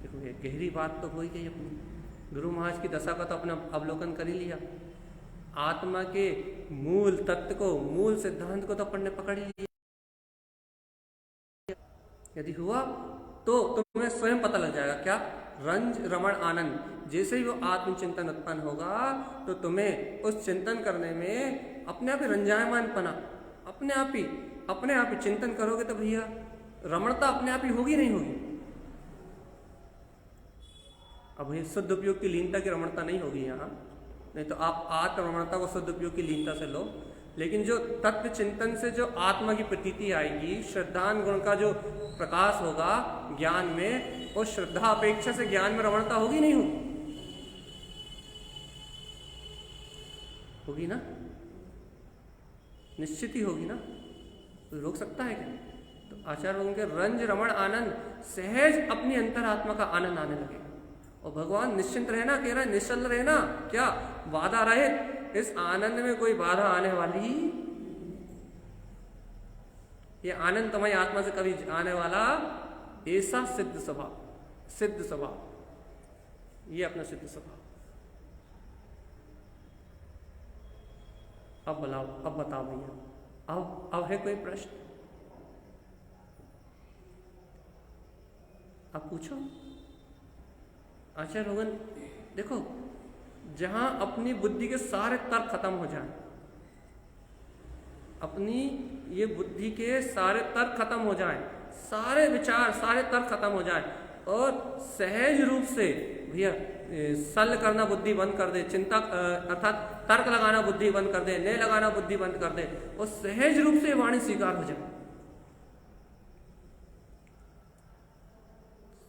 देखो ये गहरी बात तो हो ही गई अपनी। गुरु महाराज की दशा का तो अपना अवलोकन कर ही लिया, आत्मा के मूल तत्व को, मूल सिद्धांत को तो अपन ने पकड़ ही लिया। यदि हुआ तो तुम्हें स्वयं पता लग जाएगा, क्या रंज, रमण, आनंद। जैसे ही वो आत्मचिंतन उत्पन्न होगा तो तुम्हें उस चिंतन करने में अपने आप ही रंजायमानपना, अपने आप ही चिंतन करोगे तो भैया रमणता अपने आप ही होगी, नहीं होगी? अब ये शुद्ध उपयोग की लीनता की रमणता नहीं होगी यहाँ, नहीं तो आप आत्म रमणता को शुद्ध उपयोग की लीनता से लो। लेकिन जो तत्व चिंतन से जो आत्मा की प्रतीति आएगी, श्रद्धान गुण का जो प्रकाश होगा ज्ञान में, उस श्रद्धा अपेक्षा से ज्ञान में रमणता होगी, नहीं होगी? होगी ना, निश्चित ही होगी ना, तो रोक सकता है क्या? तो आचार्य उनके रंज, रमण, आनंद, सहज अपनी अंतरात्मा का आनंद आने लगे। और भगवान निश्चिंत रहना कह रहा है, निश्चल रहना, क्या बाधा रहित, इस आनंद में कोई बाधा आने वाली, ये आनंद तुम्हारी आत्मा से कभी आने वाला ऐसा सिद्ध स्वभाव, सिद्ध स्वभाव, ये अपना सिद्ध स्वभाव। अब बताओ भैया, अब है कोई प्रश्न? अब पूछो। आचार्य भगवान देखो, जहां अपनी बुद्धि के सारे तर्क खत्म हो जाए, अपनी ये बुद्धि के सारे तर्क खत्म हो जाए, सारे विचार, सारे तर्क खत्म हो जाए, और सहज रूप से भैया सल करना बुद्धि बंद कर दे, चिंता अर्थात तर्क लगाना बुद्धि बंद कर दे, नए लगाना बुद्धि बंद कर दे, और सहज रूप से वाणी स्वीकार हो जाए।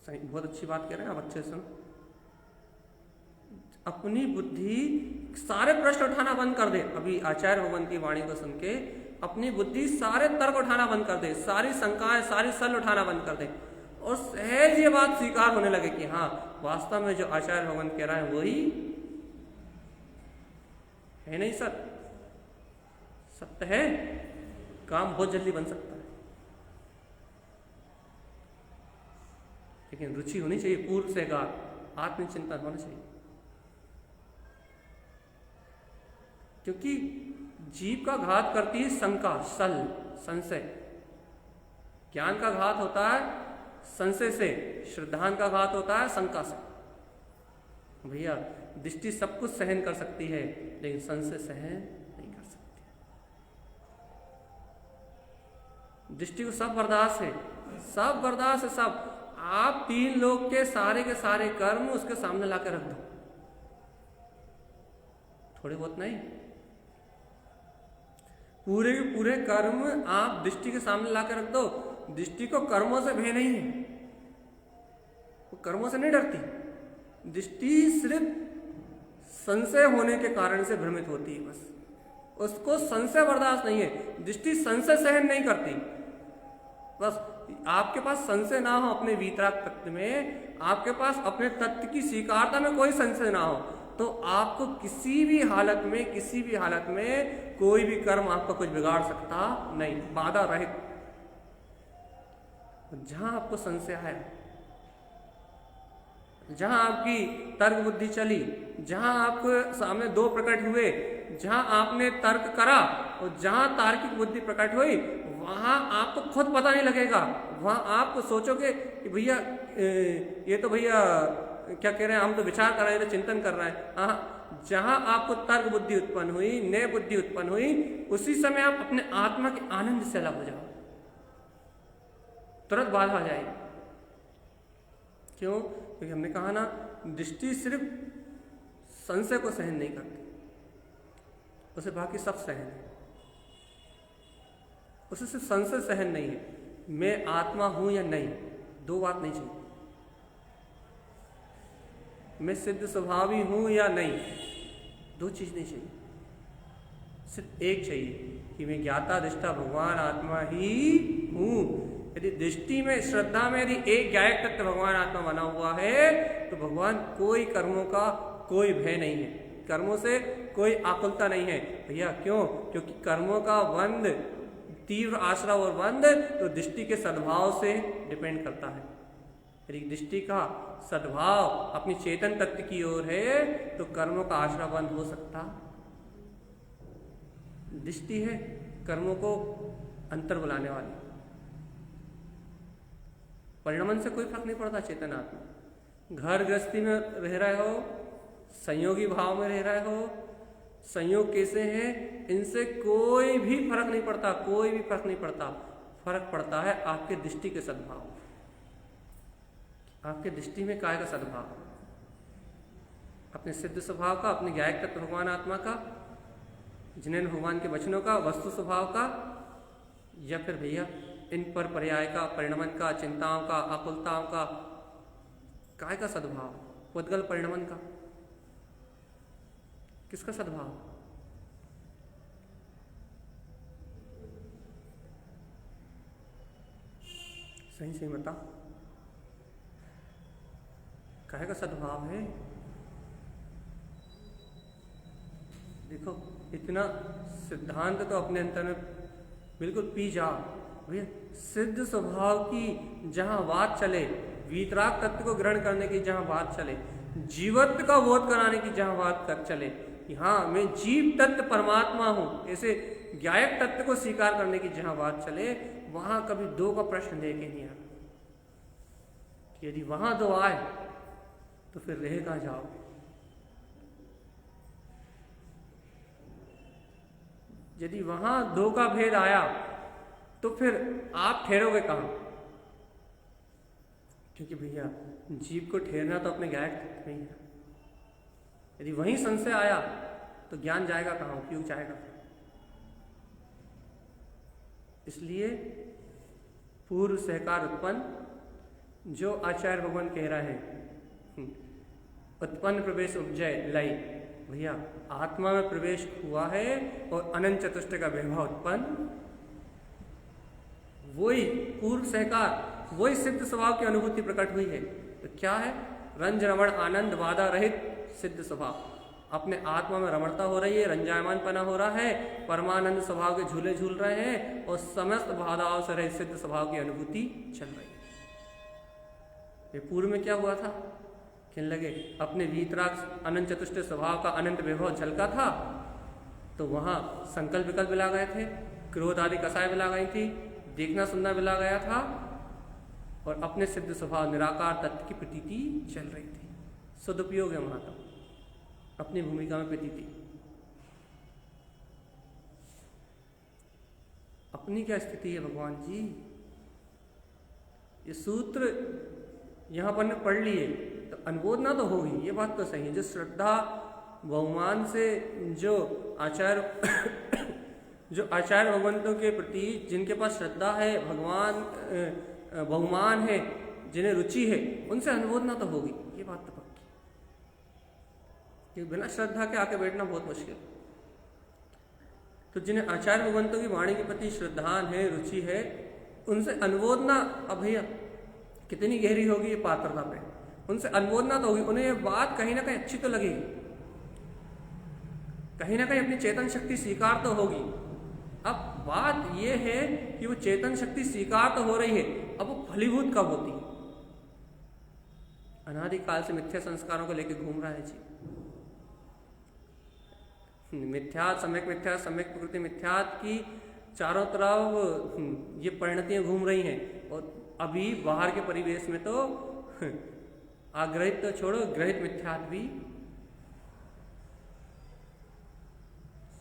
सही, बहुत अच्छी बात कह रहे हैं आप, अच्छे सुनो। अपनी बुद्धि सारे प्रश्न उठाना बंद कर दे। अभी आचार्य भगवान की वाणी को सुन के अपनी बुद्धि सारे तर्क उठाना बंद कर दे, सारी शंकाएं, सारी सल उठाना बंद कर दे, और सहज ये बात स्वीकार होने लगे कि हाँ, वास्तव में जो आचार्य भगवान कह रहा है वही है। नहीं सत्य है, काम बहुत जल्दी बन सकता है, लेकिन रुचि होनी चाहिए, पूर्व से आत्मचिंतन होना चाहिए। क्योंकि जीव का घात करती है शंका, संशय। ज्ञान का घात होता है संशय से, श्रद्धान का घात होता है शंका से। भैया दृष्टि सब कुछ सहन कर सकती है, लेकिन संशय सहन नहीं कर सकती। दृष्टि को सब बर्दाश्त है, सब बर्दाश्त है, सब। आप 3 लोग के सारे कर्म उसके सामने लाकर रख दो, थोड़े बहुत नहीं, पूरे के पूरे कर्म आप दृष्टि के सामने लाकर रख दो। दृष्टि को कर्मों से भय नहीं है, वो कर्मों से नहीं डरती। दृष्टि सिर्फ संशय होने के कारण से भ्रमित होती है, बस उसको संशय बर्दाश्त नहीं है। दृष्टि संशय सहन नहीं करती। बस आपके पास संशय ना हो अपने वीतराग तत्व में, आपके पास अपने तत्व की स्वीकारता में कोई संशय ना हो, तो आपको किसी भी हालत में कोई भी कर्म आपका कुछ बिगाड़ सकता नहीं, बाधा रहित। जहां आपको संशय है, जहां आपकी तर्क बुद्धि चली, जहां आपके सामने 2 प्रकट हुए, जहां आपने तर्क करा और जहां तार्किक बुद्धि प्रकट हुई, वहां आपको खुद पता नहीं लगेगा। वहां आप सोचोगे कि भैया ये तो भैया क्या कह रहे हैं, हम तो विचार कर रहे हैं, तो चिंतन कर रहे हैं। हाँ, जहां आपको तर्क बुद्धि उत्पन्न हुई, नए बुद्धि उत्पन्न हुई, उसी समय आप अपने आत्मा के आनंद से अलग हो जाओ, तुरंत बाधा आ जाएगी। क्यों? क्योंकि हमने कहा ना, दृष्टि सिर्फ संशय को सहन नहीं करती, उसे बाकी सब सहन है। उसे सिर्फ संशय सहन नहीं है, मैं आत्मा हूं या नहीं, 2 बात नहीं चाहिए। मैं सिद्ध स्वभावी हूं या नहीं, 2 चीज नहीं चाहिए, सिर्फ एक चाहिए कि मैं ज्ञाता दृष्टा भगवान आत्मा ही हूं। यदि दृष्टि में, श्रद्धा में यदि एक ज्ञायक तत्व भगवान आत्मा बना हुआ है, तो भगवान कोई कर्मों का कोई भय नहीं है, कर्मों से कोई आकुलता नहीं है। भैया क्यों? क्योंकि कर्मों का बंध, तीव्र आश्रय और बंध तो दृष्टि के सद्भाव से डिपेंड करता है। यदि दृष्टि का सद्भाव अपनी चेतन तत्व की ओर है, तो कर्मों का आश्रय बंद हो सकता। दृष्टि है कर्मों को अंतर बुलाने वाली, परिणमन से कोई फर्क नहीं पड़ता। चेतन आत्मा घर गृहस्थी में रह रहे हो, संयोगी भाव में रह रहे हो, संयोग कैसे हैं, इनसे कोई भी फर्क नहीं पड़ता, कोई भी फर्क नहीं पड़ता। फर्क पड़ता है आपके दृष्टि के सद्भाव, आपके दृष्टि में काय का सद्भाव, अपने सिद्ध स्वभाव का, अपने ज्ञायक तत्व भगवान आत्मा का, जिन्हें भगवान के वचनों का, वस्तु स्वभाव का, या फिर भैया इन पर पर्याय का, परिणमन का, चिंताओं का, आकुलताओं का, काय का सद्भाव, पुद्गल परिणमन का, किसका सद्भाव? सही बता, काय का सद्भाव है? देखो, इतना सिद्धांत तो अपने अंतर में बिल्कुल पी जाओ भैया। सिद्ध स्वभाव की जहां बात चले, वीतराग तत्व को ग्रहण करने की जहां बात चले, जीवत्व का बोध कराने की जहां बात कर चले, हाँ मैं जीव तत्व परमात्मा हूं, ऐसे ज्ञायक तत्व को स्वीकार करने की जहां बात चले, वहां कभी 2 का प्रश्न लेके नहीं आना। यदि वहां 2 आए तो फिर रह कहां जाओगे? यदि वहां 2 का भेद आया तो फिर आप ठहरोगे कहां? क्योंकि भैया जीव को ठहरना तो अपने ज्ञायक तत्व में ही है। यदि वहीं संशय आया तो ज्ञान जाएगा कहां, उपयोग जाएगा। इसलिए पूर्व सहकार उत्पन्न, जो आचार्य भगवान कह रहे हैं, उत्पन्न प्रवेश उपजय लय, भैया आत्मा में प्रवेश हुआ है और अनंत चतुष्टय का वैभव उत्पन्न, वही पूर्व सहकार वही सिद्ध स्वभाव की अनुभूति प्रकट हुई है। तो क्या है? रंज रमण आनंद बाधा रहित सिद्ध स्वभाव। अपने आत्मा में रमणता हो रही है, रंजायमानपना हो रहा है, परमानंद स्वभाव के झूले झूल रहे हैं और समस्त बाधाओं से रहित सिद्ध स्वभाव की अनुभूति चल रही है। ये पूर्व में क्या हुआ था? कहने लगे अपने वीतराग अनंत चतुष्ट स्वभाव का अनंत वैभव झलका था, तो वहां संकल्प विकल्प मिला गए थे, क्रोध आदि कसाय मिला गई थी, देखना सुनना मिला गया था, और अपने सिद्ध स्वभाव निराकार तत्व की प्रतीति चल रही थी। सदुपयोग है वहां तक, अपनी भूमिका में प्रतीति। अपनी क्या स्थिति है भगवान जी? ये सूत्र यहां पर ने पढ़ लिए तो अनुमोदना तो होगी, ये बात तो सही है। जो श्रद्धा बहुमान से जो आचार्य भगवंतों के प्रति जिनके पास श्रद्धा है, भगवान बहुमान है, जिन्हें रुचि है, उनसे अनुमोदना तो होगी, ये बात तो पक्की। क्योंकि बिना श्रद्धा के आके बैठना बहुत मुश्किल। तो जिन्हें आचार्य भगवंतों की वाणी के प्रति श्रद्धान है, रुचि है, उनसे अनुमोदना, अब भैया कितनी गहरी होगी ये पात्रता पे, उनसे अनुमोदना तो होगी। उन्हें ये बात कहीं ना कहीं अच्छी तो लगेगी, कहीं ना कहीं अपनी चेतन शक्ति स्वीकार तो होगी। अब बात यह है कि वो चेतन शक्ति स्वीकार तो हो रही है, अब वो फलीभूत कब होती है? अनादिकाल से मिथ्या संस्कारों को लेकर घूम रहा है जी। मिथ्यात, सम्यक मिथ्यात, सम्यक प्रकृति मिथ्यात की चारों तरफ ये परिणतियां घूम रही हैं, और अभी बाहर के परिवेश में तो आग्रहित तो छोड़ो, ग्रहित मिथ्यात भी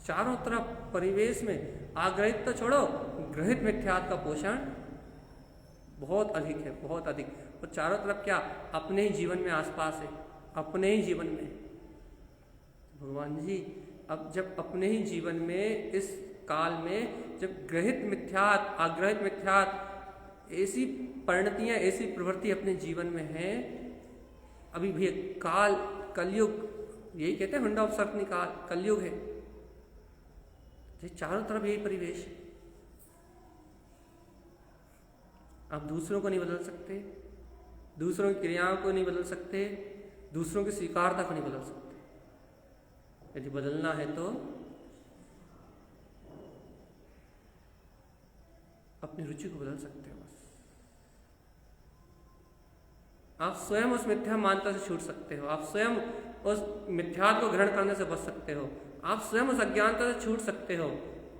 चारों तरफ परिवेश में, आग्रहित तो छोड़ो, ग्रहित मिथ्यात का पोषण बहुत अधिक है, बहुत अधिक। और चारों तरफ क्या? अपने ही जीवन में आसपास है, अपने ही जीवन में। भगवान जी अब जब अपने ही जीवन में, इस काल में जब ग्रहित मिथ्यात, आग्रहित मिथ्यात, ऐसी परिणतियां, ऐसी प्रवृत्ति अपने जीवन में है, अभी भी काल, कलयुग, यही कहते हैं हुंडा उपसर्पणी काल, कलयुग है, चारों तरफ यही परिवेश है। आप दूसरों को नहीं बदल सकते, दूसरों की क्रियाओं को नहीं बदल सकते, दूसरों की स्वीकारता को नहीं बदल सकते। यदि बदलना है तो अपनी रुचि को बदल सकते हो बस। आप स्वयं उस मिथ्या मान्यता से छूट सकते हो, आप स्वयं उस मिथ्यात को ग्रहण करने से बच सकते हो, आप स्वयं उस अज्ञानता से छूट सकते हो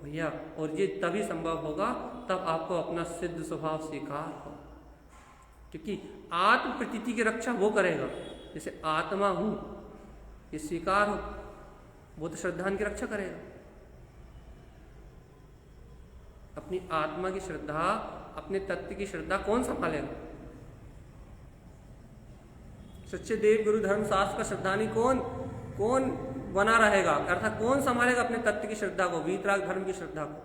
भैया। और ये तभी संभव होगा तब आपको अपना सिद्ध स्वभाव स्वीकार हो, क्योंकि आत्म प्रतीति की रक्षा वो करेगा। जैसे आत्मा हूं ये स्वीकार हो, वो तो श्रद्धान की रक्षा करेगा। अपनी आत्मा की श्रद्धा, अपने तत्व की श्रद्धा कौन संभालेगा? सच्चे देव गुरु धर्म शास्त्र का श्रद्धानी कौन बना रहेगा? अर्थात कौन संभालेगा अपने तत्व की श्रद्धा को, वीतराग धर्म की श्रद्धा को?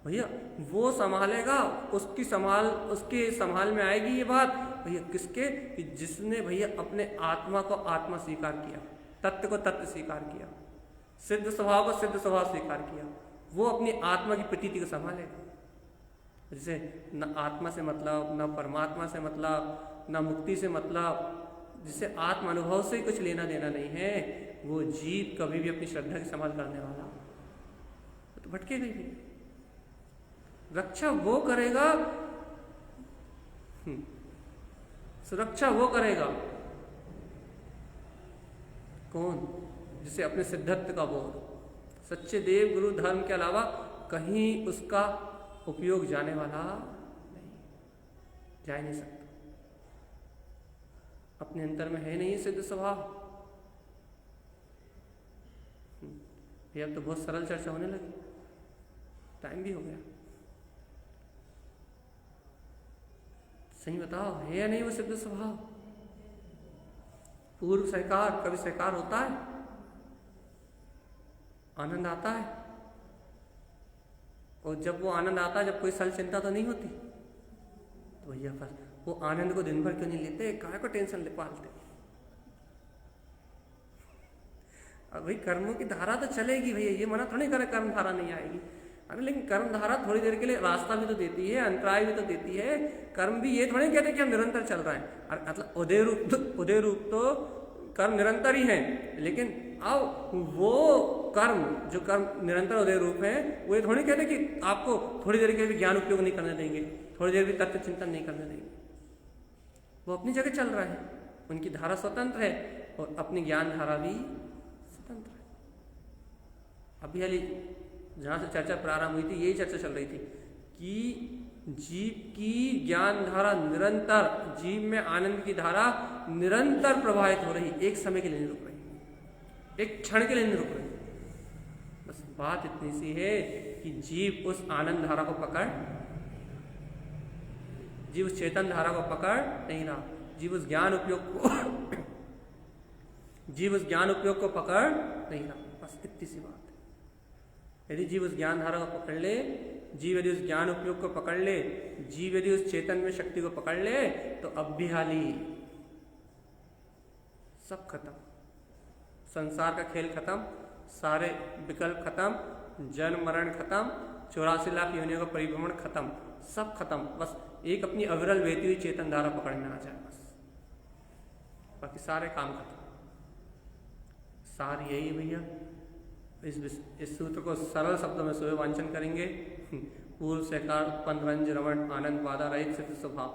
भैया वो संभालेगा, उसके संभाल में आएगी ये बात भैया किसके? कि जिसने भैया अपने आत्मा को आत्मा स्वीकार किया, तत्व को तत्व स्वीकार किया, सिद्ध स्वभाव को सिद्ध स्वभाव स्वीकार किया, वो अपनी आत्मा की प्रतीति को संभालेगा। जैसे न आत्मा से मतलब, न परमात्मा से मतलब, न मुक्ति से मतलब, जिसे आत्म अनुभव से कुछ लेना देना नहीं है, वो जीव कभी भी अपनी श्रद्धा की संभाल करने वाला तो भटकेगा ही नहीं। रक्षा वो करेगा, सुरक्षा वो करेगा कौन? जिसे अपने सिद्धत्व का बोध, सच्चे देव गुरु धर्म के अलावा कहीं उसका उपयोग जाने वाला नहीं, जा ही नहीं सकता। अपने अंतर में है नहीं सिद्ध स्वभाव। ये अब तो बहुत सरल चर्चा होने लगी, टाइम भी हो गया। सही बताओ, है या नहीं वो सिद्ध स्वभाव? पूर्व स्वीकार, कभी स्वीकार होता है, आनंद आता है, और जब वो आनंद आता है, जब कोई सल चिंता तो नहीं होती, तो भैया बस वो आनंद को दिन भर क्यों नहीं लेते? काहे को टेंशन ले पालते? अब भाई कर्मों की धारा तो चलेगी भैया, ये मना थोड़ी करे कर्म धारा नहीं आएगी। अरे लेकिन कर्म धारा थोड़ी देर के लिए रास्ता भी तो देती है, अंतराय भी तो देती है। कर्म भी ये थोड़ी कहते कि हम निरंतर चल रहे हैं। और मतलब उदय रूप तो कर्म निरंतर ही है, लेकिन अब वो कर्म जो कर्म निरंतर उदय रूप है वो ये थोड़ी कहते कि आपको थोड़ी देर के भी ज्ञान उपयोग नहीं करने देंगे, थोड़ी देर भी तत्व चिंतन नहीं करने देंगे। वो अपनी जगह चल रहा है, उनकी धारा स्वतंत्र है और अपनी ज्ञान धारा भी स्वतंत्र है। अभी हाली जहाँ से चर्चा प्रारंभ हुई थी यही चर्चा चल रही थी कि जीव की ज्ञान धारा निरंतर, जीव में आनंद की धारा निरंतर प्रवाहित हो रही, एक समय के लिए नहीं रुक रही, एक क्षण के लिए नहीं रुक रही। बस बात इतनी सी है कि जीव उस आनंद धारा को पकड़, जीव उस चेतन धारा को पकड़ नहीं रहा, जीव उस ज्ञान उपयोग को जीव उस ज्ञान उपयोग को पकड़ नहीं रहा। बस इतनी सी बात है। यदि जीव उस ज्ञान धारा को पकड़ ले, जीव यदि उस ज्ञान उपयोग को पकड़ ले, जीव यदि उस चेतन में शक्ति को पकड़ ले, तो अब भी हाली सब खत्म, संसार का खेल खत्म, सारे विकल्प खत्म, जन्म मरण खत्म, 84 लाख योनियों का परिभ्रमण खत्म, सब खत्म। बस एक अपनी अविरल बहती हुई चेतन धारा पकड़ने आ जाए, बस बाकी सारे काम खत्म। सार यही भैया। इस सूत्र को सरल शब्दों में सुबह वांचन करेंगे। पूर्व सकार उत्पन्न रंज रमण आनंद बाधा रहित सिद्ध स्वभाव,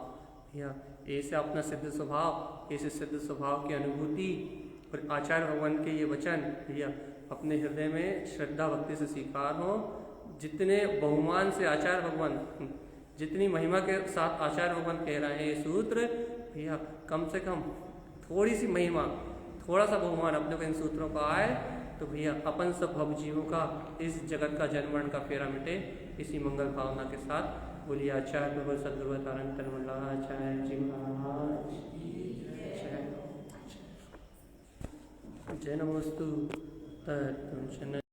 भैया ऐसे अपना सिद्ध स्वभाव, ऐसे सिद्ध स्वभाव की अनुभूति और आचार्य भगवान के ये वचन भैया अपने हृदय में श्रद्धा भक्ति से स्वीकार हो। जितने बहुमान से आचार्य भगवान, जितनी महिमा के साथ आचार्य भगवान कह रहे हैं ये सूत्र, भैया कम से कम थोड़ी सी महिमा, थोड़ा सा बहुमान अपने को इन सूत्रों का आए तो भैया अपन सब भव जीवों का इस जगत का जन्म मरण का फेरा मिटे। इसी मंगल भावना के साथ बोलिए आचार्य प्रबल सद्गुरु आचार्य जी महाराज जय नमोस्तु।